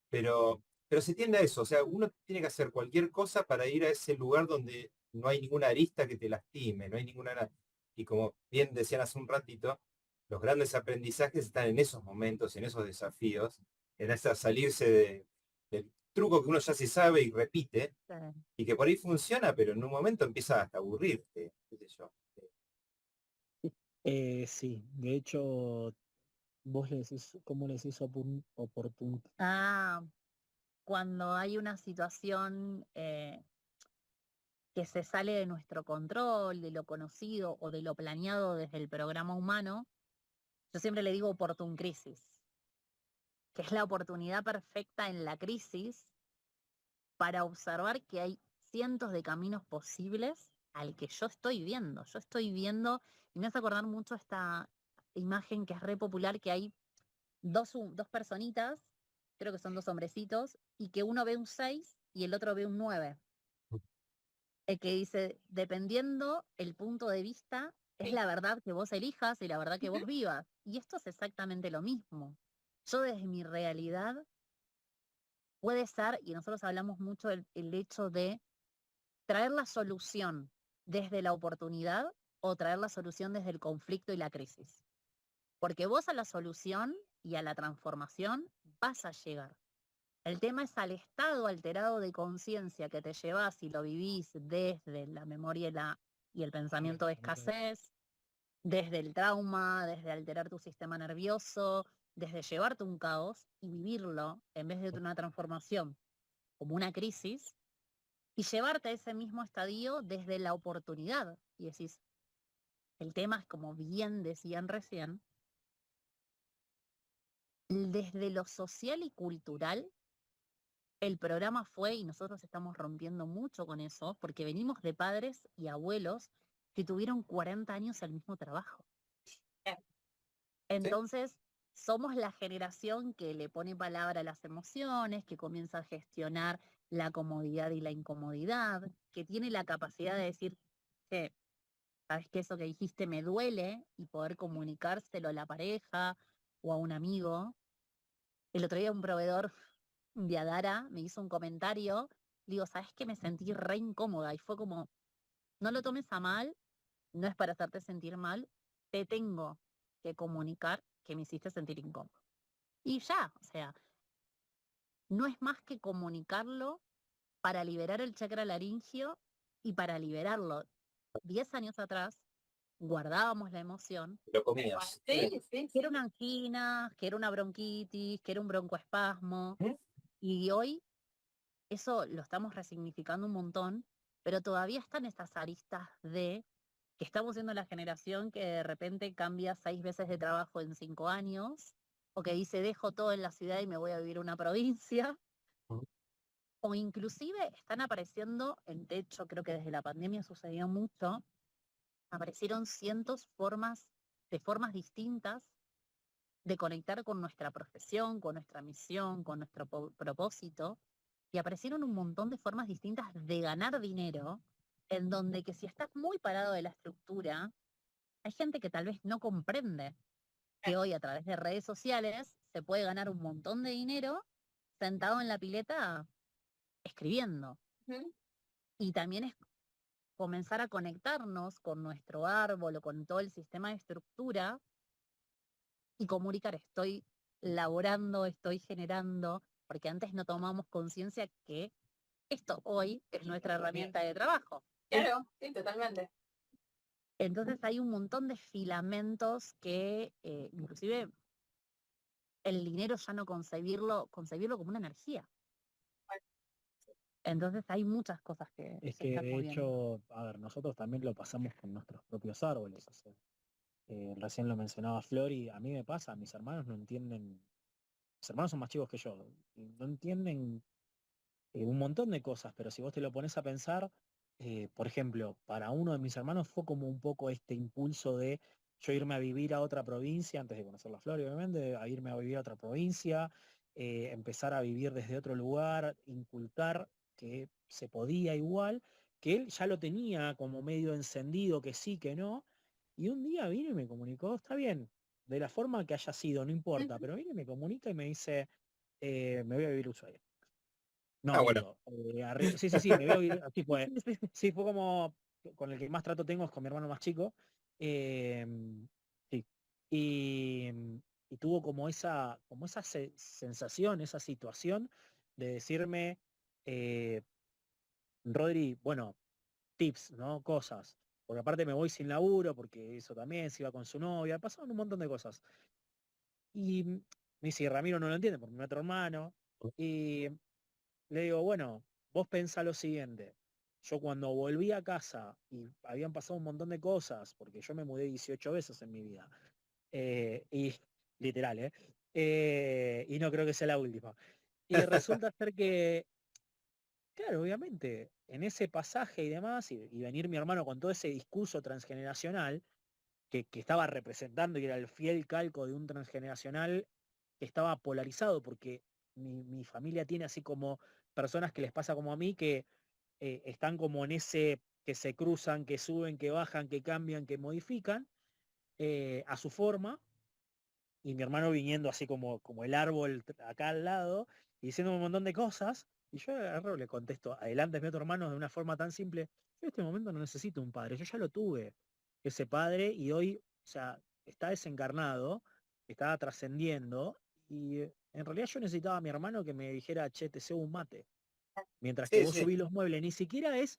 B: pero se tiende a eso, o sea, uno tiene que hacer cualquier cosa para ir a ese lugar donde no hay ninguna arista que te lastime, no hay ninguna... Y como bien decían hace un ratito, los grandes aprendizajes están en esos momentos, en esos desafíos, en esa salirse del truco que uno ya se sabe y repite,
D: Sí.
B: y que por ahí funciona, pero en un momento empieza hasta a aburrirte, qué sé yo.
C: Sí, de hecho, vos le decís, ¿cómo le decís oportun?
D: Cuando hay una situación que se sale de nuestro control, de lo conocido o de lo planeado desde el programa humano, yo siempre le digo oportun crisis, que es la oportunidad perfecta en la crisis para observar que hay cientos de caminos posibles al que yo estoy viendo. Yo estoy viendo, y me hace acordar mucho esta imagen que es re popular, que hay dos personitas, creo que son dos hombrecitos, y que uno ve un 6 y el otro ve un 9. El que dice, dependiendo el punto de vista, es la verdad que vos elijas y la verdad que vos vivas. Y esto es exactamente lo mismo. Yo desde mi realidad puede ser, y nosotros hablamos mucho del el hecho de traer la solución desde la oportunidad o traer la solución desde el conflicto y la crisis. Porque vos a la solución y a la transformación vas a llegar. El tema es al estado alterado de conciencia que te llevas y lo vivís desde la memoria y el pensamiento de escasez, desde el trauma, desde alterar tu sistema nervioso, desde llevarte un caos y vivirlo en vez de una transformación como una crisis, y llevarte a ese mismo estadio desde la oportunidad. Y decís, el tema es como bien decían recién, desde lo social y cultural, el programa fue, y nosotros estamos rompiendo mucho con eso, porque venimos de padres y abuelos que tuvieron 40 años el mismo trabajo. Entonces, somos la generación que le pone palabra a las emociones, que comienza a gestionar la comodidad y la incomodidad, que tiene la capacidad de decir que, sabes que eso que dijiste me duele y poder comunicárselo a la pareja o a un amigo. El otro día un proveedor de Adara me hizo un comentario, digo, sabes que me sentí re incómoda y fue como, no lo tomes a mal, no es para hacerte sentir mal, te tengo que comunicar que me hiciste sentir incómodo. Y ya, o sea, no es más que comunicarlo para liberar el chakra laringio y para liberarlo. 10 años atrás guardábamos la emoción.
B: Lo comías.
D: Que era una angina, que era una bronquitis, que era un broncoespasmo. Y hoy eso lo estamos resignificando un montón, pero todavía están esas aristas de que estamos siendo la generación que de repente cambia 6 veces de trabajo en 5 años, o que dice dejo todo en la ciudad y me voy a vivir a una provincia, o inclusive están apareciendo, de hecho creo que desde la pandemia sucedió mucho, aparecieron cientos de formas distintas de conectar con nuestra profesión, con nuestra misión, con nuestro propósito, y aparecieron un montón de formas distintas de ganar dinero, en donde que si estás muy parado de la estructura, hay gente que tal vez no comprende que hoy a través de redes sociales se puede ganar un montón de dinero sentado en la pileta escribiendo. Y también es comenzar a conectarnos con nuestro árbol o con todo el sistema de estructura y comunicar, estoy laborando, estoy generando, porque antes no tomamos conciencia que esto hoy es nuestra herramienta de trabajo.
A: Claro, sí, totalmente.
D: Entonces hay un montón de filamentos que inclusive el dinero ya no concebirlo como una energía. Entonces hay muchas cosas que
C: Es
D: se
C: que
D: están
C: de
D: moviendo.
C: hecho, a ver, nosotros también lo pasamos con nuestros propios árboles. O sea, recién lo mencionaba Flor y a mí me pasa, mis hermanos no entienden, mis hermanos son más chicos que yo, y no entienden un montón de cosas, pero si vos te lo pones a pensar, por ejemplo, para uno de mis hermanos fue como un poco este impulso de yo irme a vivir a otra provincia, antes de conocer la Flor, obviamente, a irme a vivir a otra provincia, empezar a vivir desde otro lugar, inculcar que se podía igual, que él ya lo tenía como medio encendido, que sí, que no, y un día vino y me comunicó, está bien, de la forma que haya sido, no importa, pero viene y me comunica y me dice, me voy a vivir a Ushuaia. No,
B: Bueno.
C: miento. Sí, me veo, así fue. Sí, fue como con el que más trato tengo es con mi hermano más chico. Sí. Y, y tuvo como esa sensación, esa situación de decirme, eh, Rodri, bueno, tips, ¿no? Cosas. Porque aparte me voy sin laburo, porque eso también, se iba con su novia, pasaron un montón de cosas. Y me dice, Ramiro no lo entiende, porque mi otro hermano. Y le digo, bueno, vos pensá lo siguiente. Yo cuando volví a casa y habían pasado un montón de cosas, porque yo me mudé 18 veces en mi vida, y literal, y no creo que sea la última. Y resulta ser que, claro, obviamente, en ese pasaje y demás, y venir mi hermano con todo ese discurso transgeneracional, que estaba representando y era el fiel calco de un transgeneracional que estaba polarizado, porque mi familia tiene así como personas que les pasa como a mí, que están como en ese que se cruzan, que suben, que bajan, que cambian, que modifican a su forma, y mi hermano viniendo así como el árbol acá al lado, y diciendo un montón de cosas, y yo agarro, le contesto, adelante es mi otro hermano de una forma tan simple, yo en este momento no necesito un padre, yo ya lo tuve, ese padre, y hoy, o sea, está desencarnado, estaba trascendiendo y en realidad yo necesitaba a mi hermano que me dijera, che, te cebo un mate. Mientras que
B: Sí,
C: vos
B: sí.
C: subís los muebles, ni siquiera es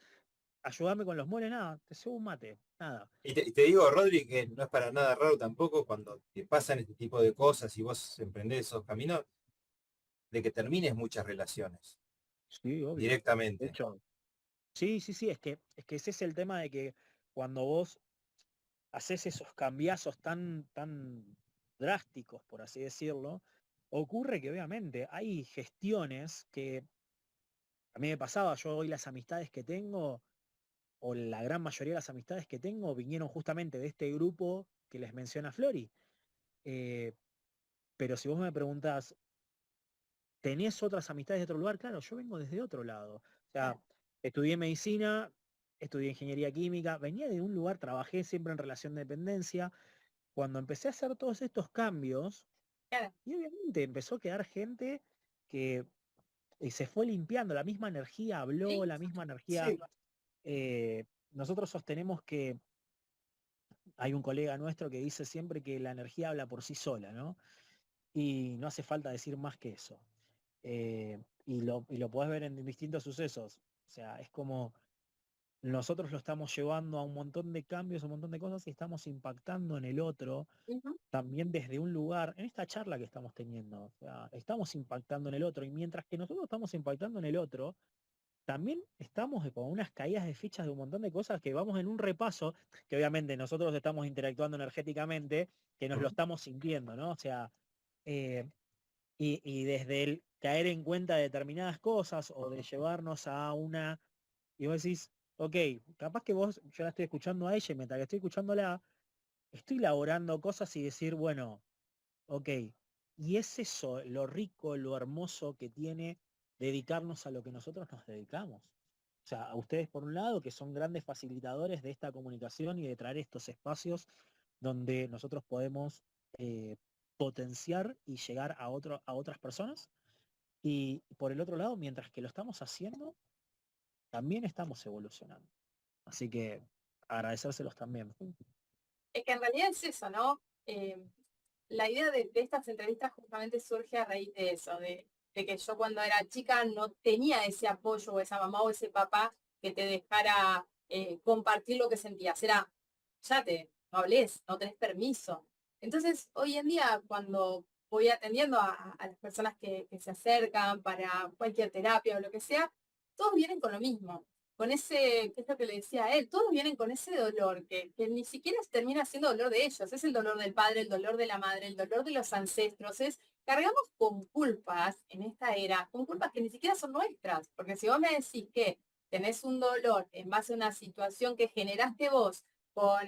C: ayudarme con los muebles, nada, te cebo un mate, nada.
B: Y te digo, Rodri, que no es para nada raro tampoco cuando te pasan este tipo de cosas y vos emprendés esos caminos, de que termines muchas relaciones
C: Sí, obvio. De
B: directamente.
C: hecho, sí, es que ese es el tema de que cuando vos haces esos cambiazos tan drásticos, por así decirlo, ocurre que obviamente hay gestiones que a mí me pasaba, yo hoy las amistades que tengo, o la gran mayoría de las amistades que tengo, vinieron justamente de este grupo que les menciona Flori. Eh, pero si vos me preguntás, ¿tenés otras amistades de otro lugar? Claro, yo vengo desde otro lado. O sea, estudié medicina, estudié ingeniería química, venía de un lugar, trabajé siempre en relación de dependencia. Cuando empecé a hacer todos estos cambios,
A: Claro,
C: y obviamente empezó a quedar gente que se fue limpiando, la misma energía habló,
A: sí,
C: la misma energía.
B: Sí,
C: Nosotros sostenemos que hay un colega nuestro que dice siempre que la energía habla por sí sola, ¿no? Y no hace falta decir más que eso. Y lo podés ver en distintos sucesos. O sea, es como nosotros lo estamos llevando a un montón de cambios, un montón de cosas y estamos impactando en el otro
A: ujú,
C: también desde un lugar, en esta charla que estamos teniendo. O sea, estamos impactando en el otro y mientras que nosotros estamos impactando en el otro, también estamos con unas caídas de fichas de un montón de cosas que vamos en un repaso, que obviamente nosotros estamos interactuando energéticamente, que nos lo
B: ujú,
C: estamos sintiendo, ¿no? O sea, eh, y desde el caer en cuenta de determinadas cosas o de llevarnos a una, y vos decís, ok, capaz que vos, yo la estoy escuchando a ella y mientras que estoy escuchándola, estoy elaborando cosas y decir, bueno, ok, y es eso lo rico, lo hermoso que tiene dedicarnos a lo que nosotros nos dedicamos. O sea, a ustedes por un lado, que son grandes facilitadores de esta comunicación y de traer estos espacios donde nosotros podemos potenciar y llegar a otras personas. Y por el otro lado, mientras que lo estamos haciendo, también estamos evolucionando. Así que agradecérselos también.
A: es que en realidad es eso, ¿no? La idea de estas entrevistas justamente surge a raíz de eso, de que yo cuando era chica no tenía ese apoyo o esa mamá o ese papá que te dejara compartir lo que sentías. Era, no hables, no tenés permiso. Entonces, hoy en día, cuando voy atendiendo a las personas que se acercan para cualquier terapia o lo que sea, todos vienen con lo mismo, con ese, que es lo que le decía a él, todos vienen con ese dolor que ni siquiera termina siendo dolor de ellos, es el dolor del padre, el dolor de la madre, el dolor de los ancestros, cargamos con culpas en esta era, con culpas que ni siquiera son nuestras, porque si vos me decís que tenés un dolor en base a una situación que generaste vos con,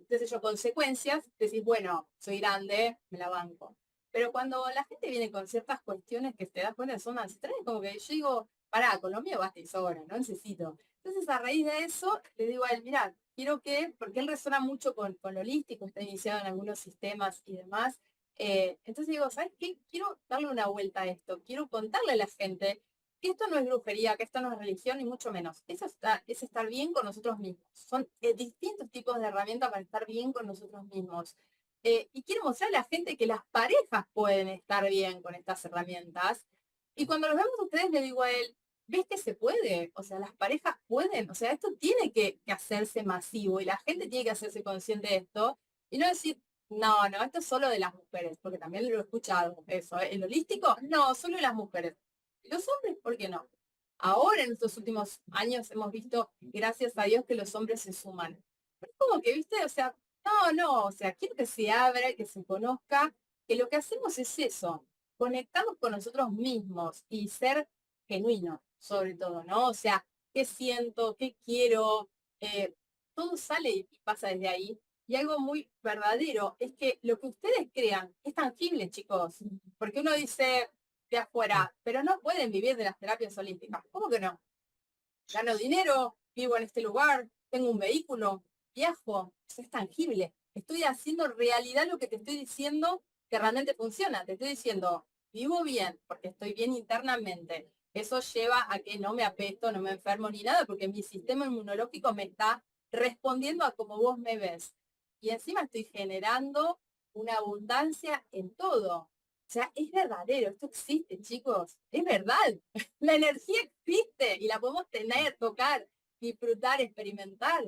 A: qué sé yo, consecuencias, decís, bueno, soy grande, me la banco. Pero cuando la gente viene con ciertas cuestiones que te das cuenta son ancestrales, como que yo digo, pará, con lo mío basta y sobra, no necesito. Entonces, a raíz de eso, le digo a él, mira, quiero que, porque él resuena mucho con lo holístico, está iniciado en algunos sistemas y demás. Entonces digo, ¿sabes qué? Quiero darle una vuelta a esto, quiero contarle a la gente que esto no es brujería, que esto no es religión, ni mucho menos. Eso es estar bien con nosotros mismos. Son distintos tipos de herramientas para estar bien con nosotros mismos. Y quiero mostrarle a la gente que las parejas pueden estar bien con estas herramientas. Y cuando los vemos a ustedes, le digo a él, ¿ves que se puede? O sea, las parejas pueden. O sea, esto tiene que hacerse masivo y la gente tiene que hacerse consciente de esto. Y no decir, no, esto es solo de las mujeres, porque también lo he escuchado, eso, ¿eh? El holístico, no, solo de las mujeres. ¿Y los hombres, por qué no? Ahora, en estos últimos años, hemos visto, gracias a Dios, que los hombres se suman. Pero es como que, viste, o sea, no, o sea, quiero que se abra, que se conozca, que lo que hacemos es eso, conectarnos con nosotros mismos y ser genuino, sobre todo, ¿no? O sea, ¿qué siento? ¿Qué quiero? Eh, todo sale y pasa desde ahí. Y algo muy verdadero es que lo que ustedes crean es tangible, chicos. Porque uno dice de afuera, pero no pueden vivir de las terapias holísticas. ¿Cómo que no? Gano dinero, vivo en este lugar, tengo un vehículo, viajo. Eso es tangible. Estoy haciendo realidad lo que te estoy diciendo que realmente funciona. Te estoy diciendo, vivo bien, porque estoy bien internamente. Eso lleva a que no me apesto, no me enfermo ni nada, porque mi sistema inmunológico me está respondiendo a como vos me ves. Y encima estoy generando una abundancia en todo. O sea, es verdadero, esto existe, chicos, es verdad. La energía existe y la podemos tener, tocar, disfrutar, experimentar.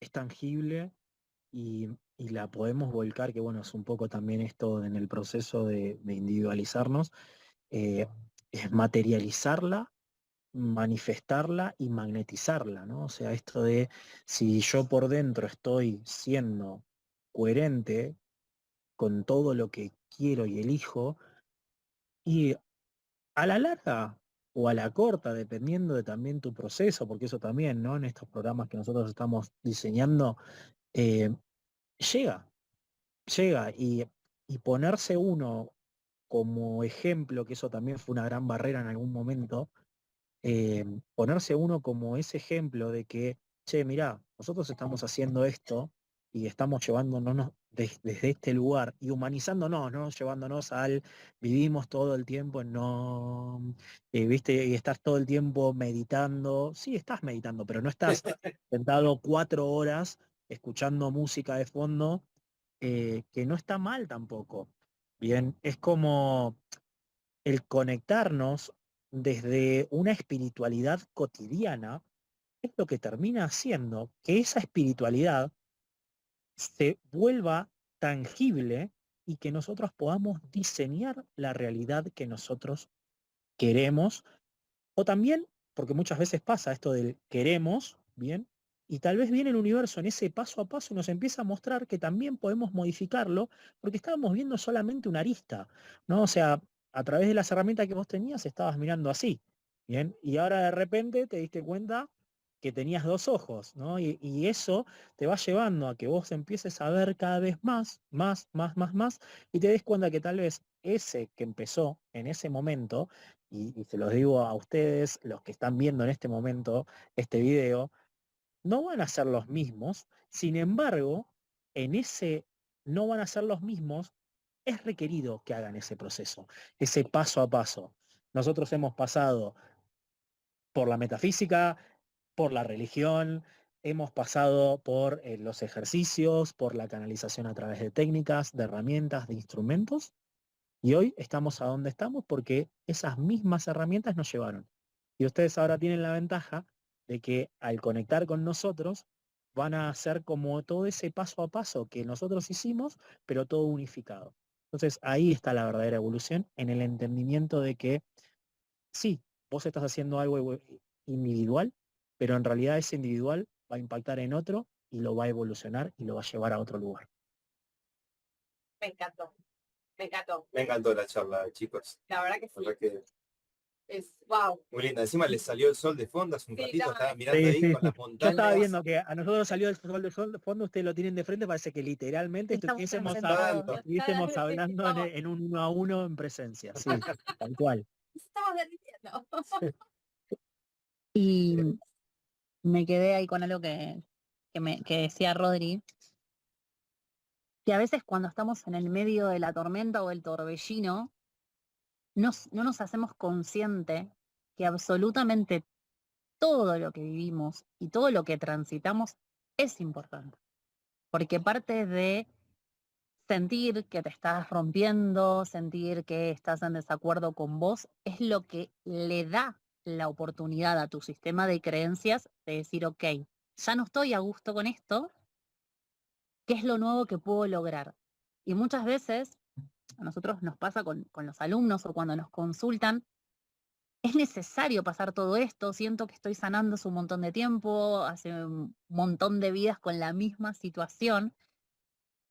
C: Es tangible y la podemos volcar, que bueno, es un poco también esto en el proceso de individualizarnos, es materializarla, manifestarla y magnetizarla, ¿no? O sea, esto de si yo por dentro estoy siendo coherente con todo lo que quiero y elijo, y a la larga o a la corta, dependiendo de también tu proceso, porque eso también, ¿no? En estos programas que nosotros estamos diseñando, eh, llega, llega y ponerse uno como ejemplo, que eso también fue una gran barrera en algún momento, ponerse uno como ese ejemplo de que, che, mirá, nosotros estamos haciendo esto y estamos llevándonos desde este lugar y humanizándonos, ¿no? Llevándonos al, vivimos todo el tiempo en no, viste, y estás todo el tiempo meditando, sí, estás meditando, pero no estás sentado 4 horas escuchando música de fondo, que no está mal tampoco. Bien, es como el conectarnos desde una espiritualidad cotidiana es lo que termina haciendo que esa espiritualidad se vuelva tangible y que nosotros podamos diseñar la realidad que nosotros queremos, o también, porque muchas veces pasa esto del queremos, ¿bien? Y tal vez viene el universo en ese paso a paso y nos empieza a mostrar que también podemos modificarlo, porque estábamos viendo solamente una arista, ¿no? O sea, a través de las herramientas que vos tenías estabas mirando así, ¿bien? Y ahora de repente te diste cuenta que tenías 2 ojos, ¿no? Y eso te va llevando a que vos empieces a ver cada vez más, más, y te des cuenta que tal vez ese que empezó en ese momento, y se los digo a ustedes, los que están viendo en este momento este video, no van a ser los mismos. Sin embargo, en ese no van a ser los mismos, es requerido que hagan ese proceso, ese paso a paso. Nosotros hemos pasado por la metafísica, por la religión, hemos pasado por los ejercicios, por la canalización a través de técnicas, de herramientas, de instrumentos, y hoy estamos a donde estamos porque esas mismas herramientas nos llevaron. Y ustedes ahora tienen la ventaja de que al conectar con nosotros van a hacer como todo ese paso a paso que nosotros hicimos, pero todo unificado. Entonces ahí está la verdadera evolución, en el entendimiento de que sí, vos estás haciendo algo individual, pero en realidad ese individual va a impactar en otro y lo va a evolucionar y lo va a llevar a otro lugar.
A: Me encantó, me encantó.
B: Me encantó la charla, chicos.
A: La verdad que sí.
B: La verdad que
A: Es wow.
B: muy linda. Encima les salió el sol de fondo hace un
A: Sí,
B: ratito,
A: estaba-
B: estaba mirando ahí con las
C: Yo estaba
B: montañas.
C: viendo que a nosotros salió el sol de fondo, ustedes lo tienen de frente, parece que literalmente
D: Estamos
C: estuviésemos,
D: concentrados.
C: estuviésemos hablando en un 1 a 1 en presencia, sí, tal cual.
A: Estaba derritiendo.
D: Y me quedé ahí con algo que decía Rodri, que a veces cuando estamos en el medio de la tormenta o el torbellino, no nos hacemos consciente que absolutamente todo lo que vivimos y todo lo que transitamos es importante. Porque parte de sentir que te estás rompiendo, sentir que estás en desacuerdo con vos, es lo que le da la oportunidad a tu sistema de creencias de decir, ok, ya no estoy a gusto con esto, ¿qué es lo nuevo que puedo lograr? Y muchas veces a nosotros nos pasa con los alumnos o cuando nos consultan, es necesario pasar todo esto, siento que estoy sanando hace un montón de tiempo, hace un montón de vidas con la misma situación,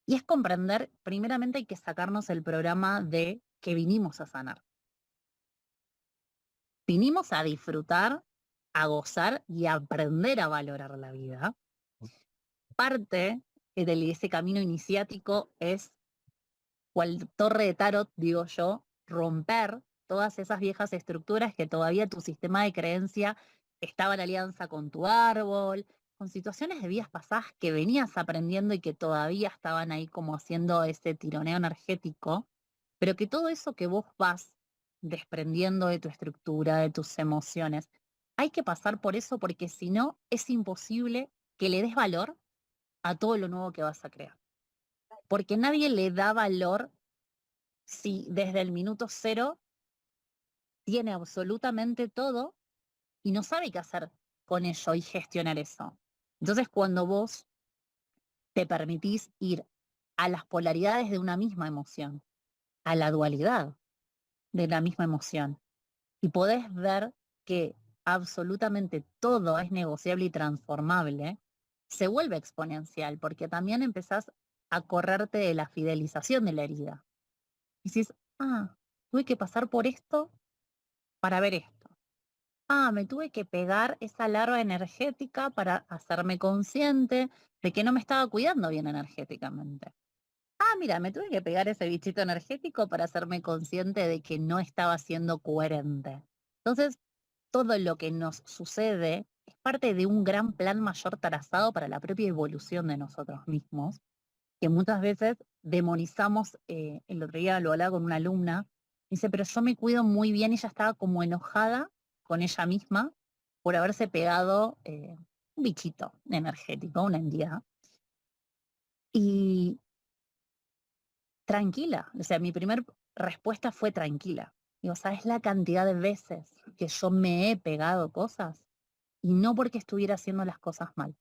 D: y es comprender, primeramente hay que sacarnos el programa de que vinimos a sanar. Vinimos a disfrutar, a gozar y a aprender a valorar la vida. Parte de ese camino iniciático es, cual torre de tarot, digo yo, romper todas esas viejas estructuras que todavía tu sistema de creencia estaba en alianza con tu árbol, con situaciones de vidas pasadas que venías aprendiendo y que todavía estaban ahí como haciendo ese tironeo energético, pero que todo eso que vos vas desprendiendo de tu estructura, de tus emociones, hay que pasar por eso porque si no es imposible que le des valor a todo lo nuevo que vas a crear. porque nadie le da valor si desde el minuto cero tiene absolutamente todo y no sabe qué hacer con ello y gestionar eso. Entonces, cuando vos te permitís ir a las polaridades de una misma emoción, a la dualidad de la misma emoción, y podés ver que absolutamente todo es negociable y transformable, se vuelve exponencial, porque también empezás a correrte de la fidelización de la herida. Y decís, tuve que pasar por esto para ver esto. Me tuve que pegar esa larva energética para hacerme consciente de que no me estaba cuidando bien energéticamente. Mira, me tuve que pegar ese bichito energético para hacerme consciente de que no estaba siendo coherente. Entonces, todo lo que nos sucede es parte de un gran plan mayor trazado para la propia evolución de nosotros mismos, que muchas veces demonizamos. El otro día lo hablaba con una alumna, dice, pero yo me cuido muy bien, y ella estaba como enojada con ella misma por haberse pegado un bichito energético, una entidad. Y tranquila, o sea, mi primer respuesta fue tranquila. Digo, ¿sabes la cantidad de veces que yo me he pegado cosas? Y no porque estuviera haciendo las cosas mal.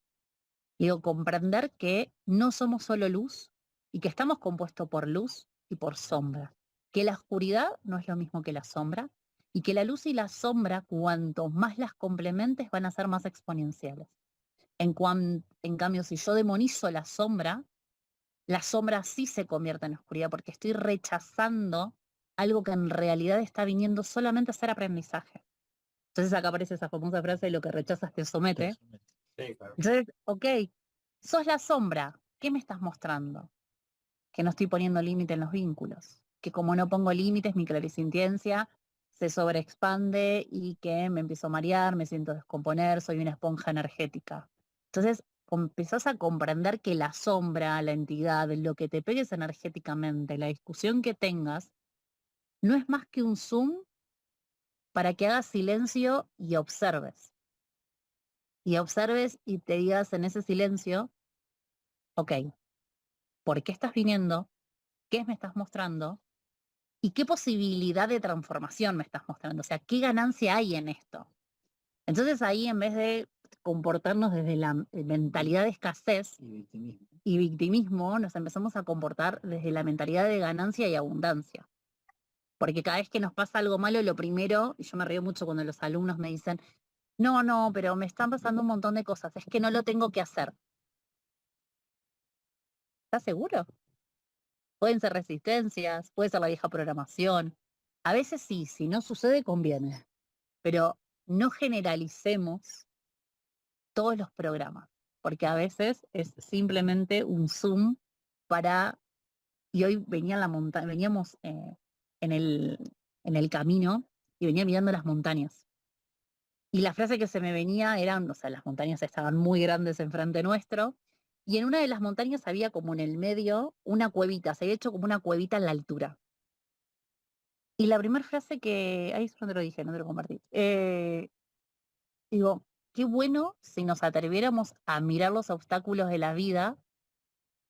D: Digo, comprender que no somos solo luz y que estamos compuestos por luz y por sombra. Que la oscuridad no es lo mismo que la sombra y que la luz y la sombra, cuanto más las complementes, van a ser más exponenciales. En cambio, si yo demonizo la sombra sí se convierte en oscuridad porque estoy rechazando algo que en realidad está viniendo solamente a ser aprendizaje. Entonces acá aparece esa famosa frase de lo que rechazas te somete.
B: Sí, claro.
D: Entonces, ok, sos la sombra, ¿qué me estás mostrando? Que no estoy poniendo límite en los vínculos, que como no pongo límites, mi clarisintiencia se sobreexpande y que me empiezo a marear, me siento descomponer, soy una esponja energética. Entonces, empezás a comprender que la sombra, la entidad, lo que te pegues energéticamente, la discusión que tengas, no es más que un zoom para que hagas silencio y observes. Y observes y te digas en ese silencio, ok, ¿por qué estás viniendo? ¿Qué me estás mostrando? ¿Y qué posibilidad de transformación me estás mostrando? O sea, ¿qué ganancia hay en esto? Entonces ahí, en vez de comportarnos desde la mentalidad de escasez y victimismo, nos empezamos a comportar desde la mentalidad de ganancia y abundancia. Porque cada vez que nos pasa algo malo, lo primero, y yo me río mucho cuando los alumnos me dicen, no, pero me están pasando un montón de cosas, es que no lo tengo que hacer. ¿Estás seguro? Pueden ser resistencias, puede ser la vieja programación. A veces sí, si no sucede, conviene. Pero no generalicemos todos los programas, porque a veces es simplemente un zoom para... Y hoy venía la montaña, veníamos en el camino y venía mirando las montañas. Y la frase que se me venía era, o sea, las montañas estaban muy grandes enfrente nuestro, y en una de las montañas había como en el medio una cuevita, se había hecho como una cuevita en la altura. Y la primera frase que, ahí es donde lo dije, no te lo compartí, digo, qué bueno si nos atreviéramos a mirar los obstáculos de la vida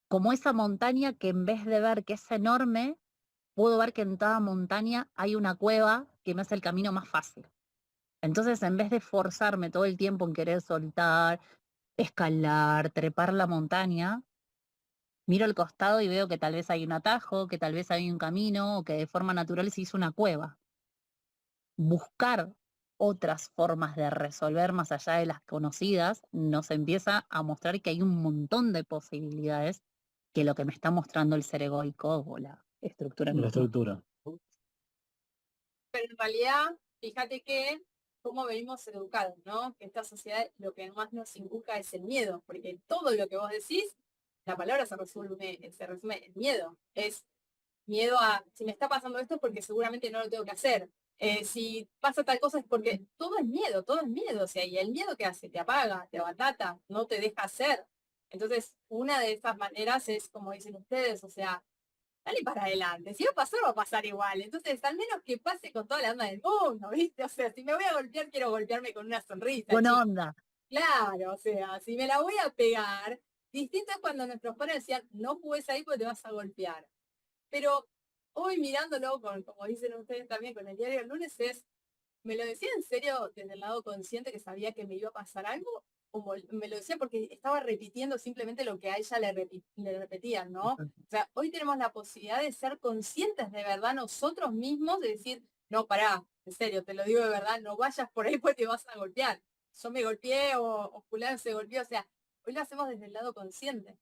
D: como esa montaña que, en vez de ver que es enorme, puedo ver que en toda montaña hay una cueva que me hace el camino más fácil. Entonces, en vez de forzarme todo el tiempo en querer soltar, escalar, trepar la montaña, miro al costado y veo que tal vez hay un atajo, que tal vez hay un camino, o que de forma natural se hizo una cueva. Buscar otras formas de resolver más allá de las conocidas nos empieza a mostrar que hay un montón de posibilidades que lo que me está mostrando el ser egoico o la estructura
C: La
D: misma.
C: estructura.
A: Pero en realidad, fíjate que cómo venimos educados, ¿no? Que esta sociedad lo que más nos inculca es el miedo, porque todo lo que vos decís, la palabra se resume en miedo. Es miedo a, si me está pasando esto, porque seguramente no lo tengo que hacer. Si pasa tal cosa es porque todo es miedo, o sea, y el miedo que hace, te apaga, te abatata, no te deja hacer. Entonces, una de estas maneras es, como dicen ustedes, o sea, dale para adelante. Si va a pasar, va a pasar igual. Entonces, al menos que pase con toda la onda del mundo, ¿viste? O sea, si me voy a golpear, quiero golpearme con una sonrisa,
D: Buena
A: chicos.
D: onda.
A: Claro, o sea, si me la voy a pegar, Distinto es cuando nuestros padres decían, no jugues ahí porque te vas a golpear. Pero hoy mirándolo, como dicen ustedes también, con el diario del lunes, ¿me lo decía en serio desde el lado consciente que sabía que me iba a pasar algo? ¿O me lo decía porque estaba repitiendo simplemente lo que a ella le repetían, ¿no? O sea, hoy tenemos la posibilidad de ser conscientes de verdad nosotros mismos, de decir, no, pará, en serio, te lo digo de verdad, no vayas por ahí porque te vas a golpear. Yo me golpeé o fulano se golpeó, o sea, hoy lo hacemos desde el lado consciente.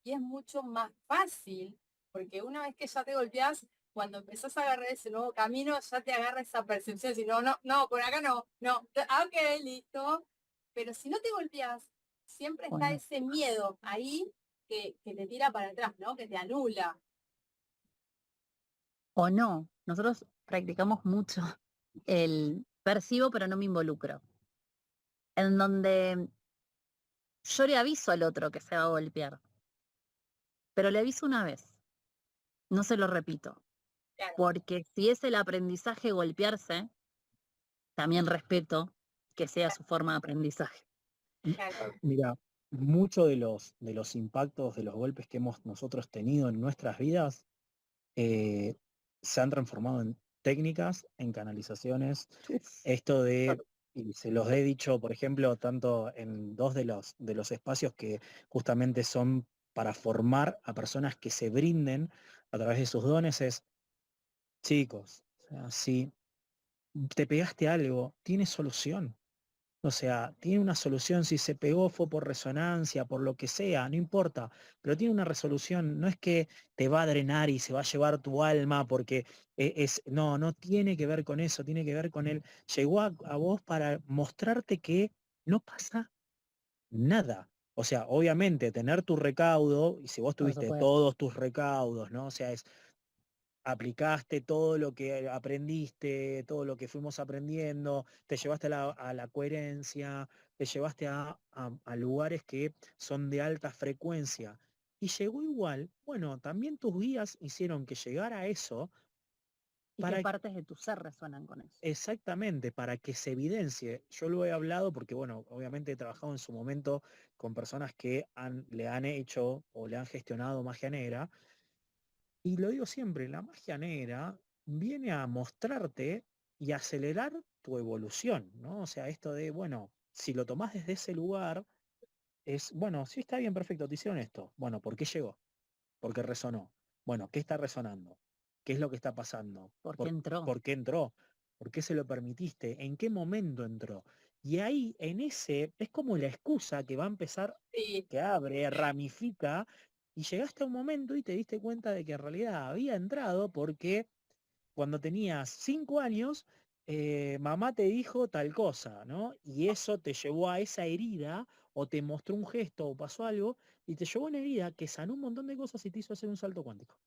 A: Y es mucho más fácil, porque una vez que ya te golpeas, cuando empezás a agarrar ese nuevo camino, ya te agarra esa percepción, si no, por acá no, ok, listo. Pero si no te golpeas, siempre está
D: Bueno,
A: ese miedo ahí que te tira para atrás, ¿no? Que te anula.
D: o no, nosotros practicamos mucho el percibo pero no me involucro, en donde yo le aviso al otro que se va a golpear, pero le aviso una vez, no se lo repito,
A: Claro,
D: porque si es el aprendizaje golpearse, también respeto que sea su forma de aprendizaje.
A: claro.
C: Mira, muchos de los impactos, de los golpes que hemos nosotros tenido en nuestras vidas, eh, se han transformado en técnicas, en canalizaciones. Esto de, y se los he dicho, por ejemplo, tanto en dos de los espacios que justamente son para formar a personas que se brinden a través de sus dones, es, chicos, o sea, si te pegaste algo, tiene solución. O sea, tiene una solución, si se pegó fue por resonancia, por lo que sea, no importa, pero tiene una resolución, no es que te va a drenar y se va a llevar tu alma porque no tiene que ver con eso, tiene que ver con él. Llegó a vos para mostrarte que no pasa nada. O sea, obviamente tener tu recaudo, y si vos
D: Por
C: tuviste
D: supuesto.
C: todos tus recaudos, ¿no? O sea, aplicaste todo lo que aprendiste, todo lo que fuimos aprendiendo, te llevaste a la coherencia, te llevaste a lugares que son de alta frecuencia. Y llegó igual, bueno, también tus guías hicieron que llegara a eso
D: Y qué
C: para
D: partes de tu ser resuenan con eso.
C: exactamente, para que se evidencie. Yo lo he hablado porque, bueno, obviamente he trabajado en su momento con personas que le han hecho o le han gestionado magia negra. Y lo digo siempre, la magia negra viene a mostrarte y acelerar tu evolución, ¿no? O sea, esto de, bueno, si lo tomás desde ese lugar, es, bueno, sí está bien, perfecto, te hicieron esto. Bueno, ¿por qué llegó? ¿Por qué resonó? Bueno, ¿qué está resonando? ¿Qué es lo que está pasando?
D: Porque entró.
C: ¿Por qué entró? ¿Por qué se lo permitiste? ¿En qué momento entró? Y ahí, en ese, es como la excusa que va a empezar,
A: Sí,
C: que abre, ramifica, y llegaste a un momento y te diste cuenta de que en realidad había entrado porque cuando tenías 5 años, mamá te dijo tal cosa, ¿no? Y eso te llevó a esa herida, o te mostró un gesto, o pasó algo, y te llevó a una herida que sanó un montón de cosas y te hizo hacer un salto cuántico.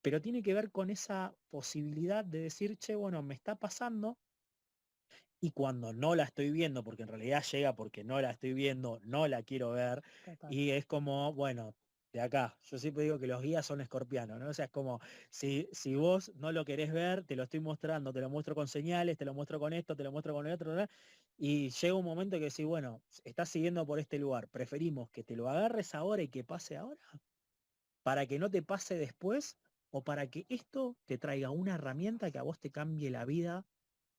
C: Pero tiene que ver con esa posibilidad de decir, che, bueno, me está pasando, y cuando no la estoy viendo, porque en realidad llega porque no la estoy viendo, no la quiero ver,
D: Total.
C: y es como, bueno, de acá, yo siempre digo que los guías son escorpianos, ¿no? O sea, es como, si vos no lo querés ver, te lo estoy mostrando, te lo muestro con señales, te lo muestro con esto, te lo muestro con el otro, ¿no? Y llega un momento que decís, bueno, estás siguiendo por este lugar, preferimos que te lo agarres ahora y que pase ahora, para que no te pase después, o para que esto te traiga una herramienta que a vos te cambie la vida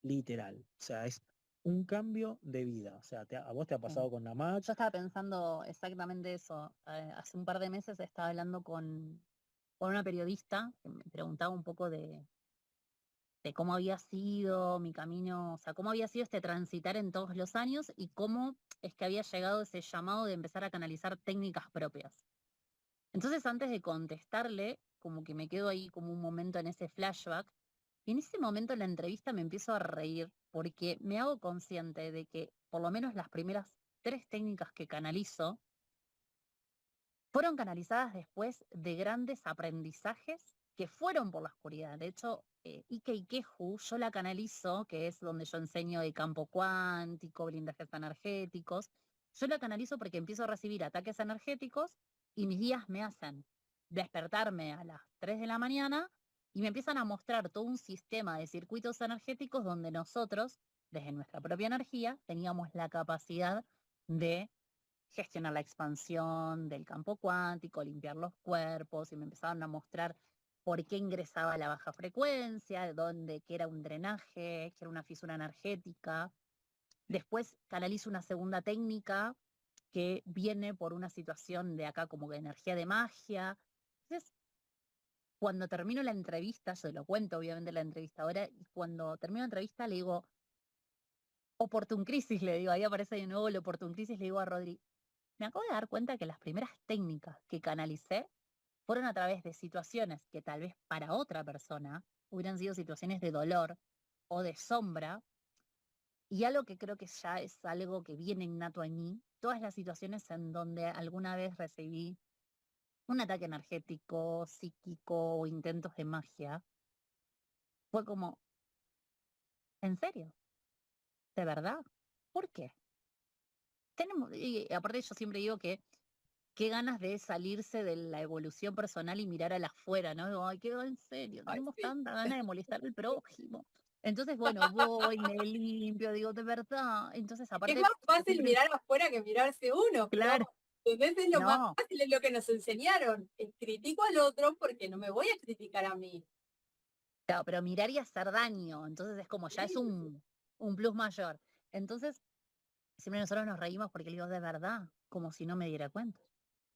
C: literal. O sea, es un cambio de vida. O sea, a vos te ha
D: Sí.
C: pasado con la match.
D: Yo estaba pensando exactamente eso. Hace un par de meses estaba hablando con una periodista que me preguntaba un poco de cómo había sido mi camino, o sea, cómo había sido este transitar en todos los años y cómo es que había llegado ese llamado de empezar a canalizar técnicas propias. Entonces, antes de contestarle, como que me quedo ahí como un momento en ese flashback, y en ese momento en la entrevista me empiezo a reír porque me hago consciente de que por lo menos las primeras 3 técnicas que canalizo fueron canalizadas después de grandes aprendizajes que fueron por la oscuridad. De hecho, Ike Ikeju, yo la canalizo, que es donde yo enseño de campo cuántico, blindajes energéticos. Yo la canalizo porque empiezo a recibir ataques energéticos y mis guías me hacen despertarme a las 3 de la mañana y me empiezan a mostrar todo un sistema de circuitos energéticos donde nosotros, desde nuestra propia energía, teníamos la capacidad de gestionar la expansión del campo cuántico, limpiar los cuerpos, y me empezaron a mostrar por qué ingresaba la baja frecuencia, que era un drenaje, que era una fisura energética. Después canalizo una segunda técnica que viene por una situación de acá como de energía de magia. Entonces, cuando termino la entrevista, yo lo cuento obviamente la entrevistadora, y cuando termino la entrevista le digo, Oportun Crisis, le digo, ahí aparece de nuevo el Oportun Crisis, le digo a Rodri, me acabo de dar cuenta que las primeras técnicas que canalicé fueron a través de situaciones que tal vez para otra persona hubieran sido situaciones de dolor o de sombra, y algo que creo que ya es algo que viene innato en mí, todas las situaciones en donde alguna vez recibí un ataque energético, psíquico o intentos de magia, fue como, ¿en serio? ¿De verdad? ¿Por qué? Y aparte yo siempre digo que qué ganas de salirse de la evolución personal y mirar al afuera, ¿no? Digo, ay, qué en serio,
A: Ay,
D: tenemos
A: sí.
D: tanta ganas de molestar al prójimo. Entonces, bueno, voy, me limpio, digo, de verdad. Entonces,
A: Es
D: aparte,
A: más
D: yo
A: fácil
D: siempre,
A: mirar afuera que mirarse uno, ¿no?
D: claro,
A: Entonces es lo más
D: no,
A: fácil, es lo que nos enseñaron. Critico al otro porque no me voy a criticar a mí.
D: claro, pero mirar y hacer daño, entonces es como ya es
A: Sí,
D: un plus mayor. Entonces, siempre nosotros nos reímos porque le digo, de verdad, como si no me diera cuenta.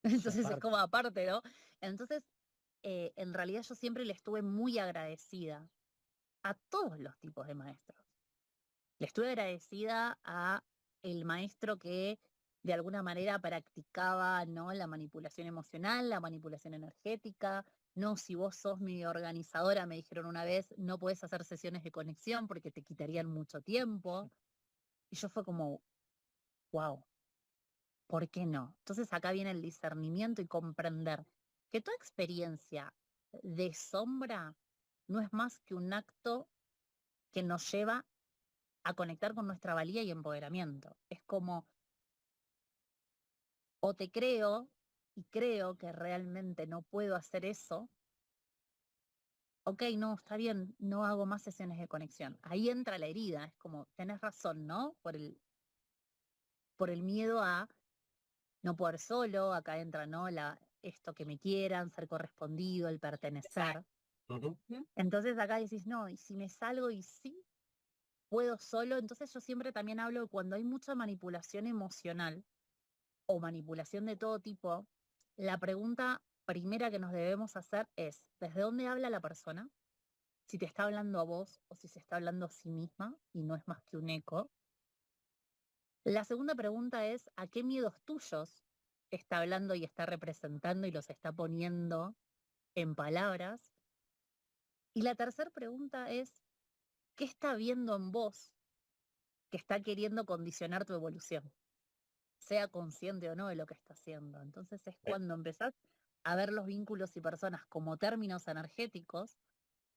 C: Sí,
D: Entonces es
C: aparte.
D: como aparte, ¿no? Entonces, en realidad yo siempre le estuve muy agradecida a todos los tipos de maestros. Le estuve agradecida a el maestro que de alguna manera practicaba, ¿no?, la manipulación emocional, la manipulación energética. No, si vos sos mi organizadora, me dijeron una vez, no podés hacer sesiones de conexión porque te quitarían mucho tiempo. Y yo fue como, wow, ¿por qué no? Entonces acá viene el discernimiento y comprender que toda experiencia de sombra no es más que un acto que nos lleva a conectar con nuestra valía y empoderamiento. Es como, o te creo y creo que realmente no puedo hacer eso, ok, no, está bien, no hago más sesiones de conexión. Ahí entra la herida, es como, tenés razón, ¿no? Por el miedo a no poder solo, acá entra, ¿no? Esto que me quieran, ser correspondido, el pertenecer.
A: exacto.
B: Ujú.
D: Entonces acá decís, no, y si me salgo y sí puedo solo, entonces yo siempre también hablo de cuando hay mucha manipulación emocional o manipulación de todo tipo, la pregunta primera que nos debemos hacer es, ¿desde dónde habla la persona? Si te está hablando a vos o si se está hablando a sí misma y no es más que un eco. La segunda pregunta es, ¿a qué miedos tuyos está hablando y está representando y los está poniendo en palabras? Y la tercera pregunta es, ¿qué está viendo en vos que está queriendo condicionar tu evolución? Sea consciente o no de lo que está haciendo. Entonces es cuando empezás a ver los vínculos y personas como términos energéticos,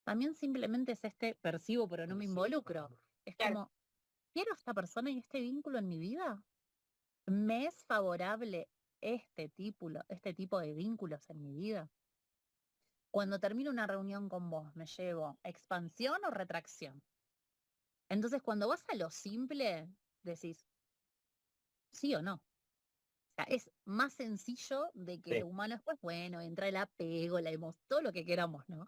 D: también simplemente es percibo pero no me involucro. Es
A: Claro,
D: como, ¿quiero esta persona y este vínculo en mi vida? ¿Me es favorable este tipo de vínculos en mi vida? Cuando termino una reunión con vos, ¿me llevo expansión o retracción? Entonces, cuando vas a lo simple, decís sí o no. O sea, es más sencillo de que
B: Sí.
D: lo humano es, pues bueno, entra el apego, la emoción, todo lo que queramos, ¿no?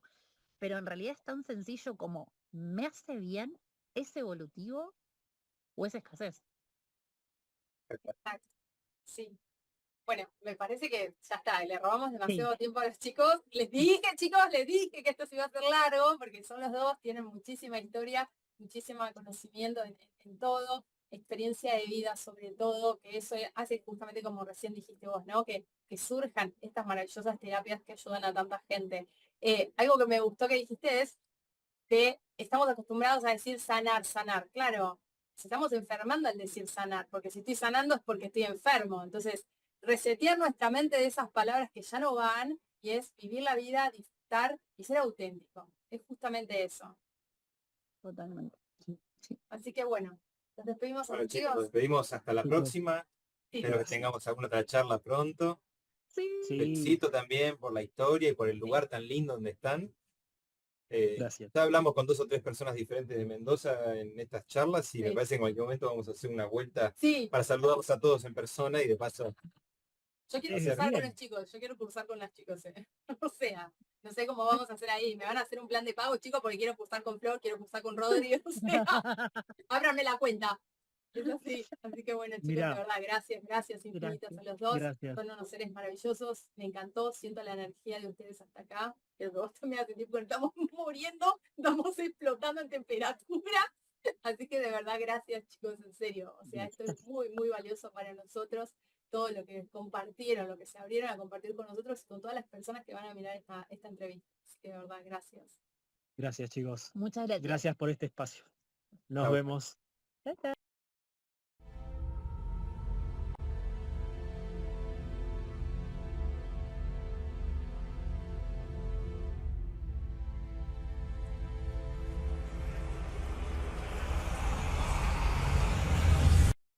D: Pero en realidad es tan sencillo como, ¿me hace bien? ¿Es evolutivo o es escasez?
A: exacto. Sí. Bueno, me parece que ya está, le robamos
D: Sí.
A: demasiado tiempo a los chicos. Les dije, chicos, les dije que esto se iba a hacer largo, porque son los dos, tienen muchísima historia, muchísimo conocimiento en todo, experiencia de vida sobre todo, que eso hace justamente como recién dijiste vos, ¿no? Que surjan estas maravillosas terapias que ayudan a tanta gente. Algo que me gustó que dijiste es que estamos acostumbrados a decir sanar, sanar. Claro, si estamos enfermando al decir sanar, porque si estoy sanando es porque estoy enfermo. Entonces, resetear nuestra mente de esas palabras que ya no van y es vivir la vida, disfrutar y ser auténtico. Es justamente eso.
D: Totalmente. Sí, sí.
A: Así que bueno, nos despedimos
B: Bueno,
A: así,
B: chicos, nos
A: chicos.
B: despedimos hasta la
C: Chicos,
B: próxima.
A: Sí,
B: Espero que tengamos alguna otra charla pronto.
D: Sí.
C: sí,
B: Felicito también por la historia y por el
A: sí.
B: lugar tan lindo donde están.
C: Gracias.
B: Ya hablamos con 2 o 3 personas diferentes de Mendoza en estas charlas y me
A: Sí.
B: parece que en cualquier momento vamos a hacer una vuelta
A: Sí,
B: para saludarlos a todos en persona y de paso
A: yo quiero
C: Bien.
A: cursar con los chicos, yo quiero cursar con las chicos. O sea, no sé cómo vamos a hacer ahí. Me van a hacer un plan de pago, chicos, porque quiero cursar con Flor, quiero cursar con Rodri. O sea, ábranme la cuenta. Es así. Así que bueno, chicos,
C: Mirá.
A: de verdad, gracias infinitas
C: Gracias,
A: a los dos.
C: gracias.
A: Son unos seres maravillosos. Me encantó, siento la energía de ustedes hasta acá. Creo que vos también hace tiempo que estamos muriendo, estamos explotando en temperatura. Así que de verdad, gracias chicos, en serio. O sea, esto es muy, muy valioso para nosotros. Todo lo que compartieron, lo que se abrieron a compartir con nosotros y con todas las personas que van a mirar esta entrevista. Así que de verdad, gracias.
C: Gracias, chicos.
D: Muchas gracias.
C: Gracias por este espacio. Nos
B: Chau.
C: vemos.
D: Chao, chao.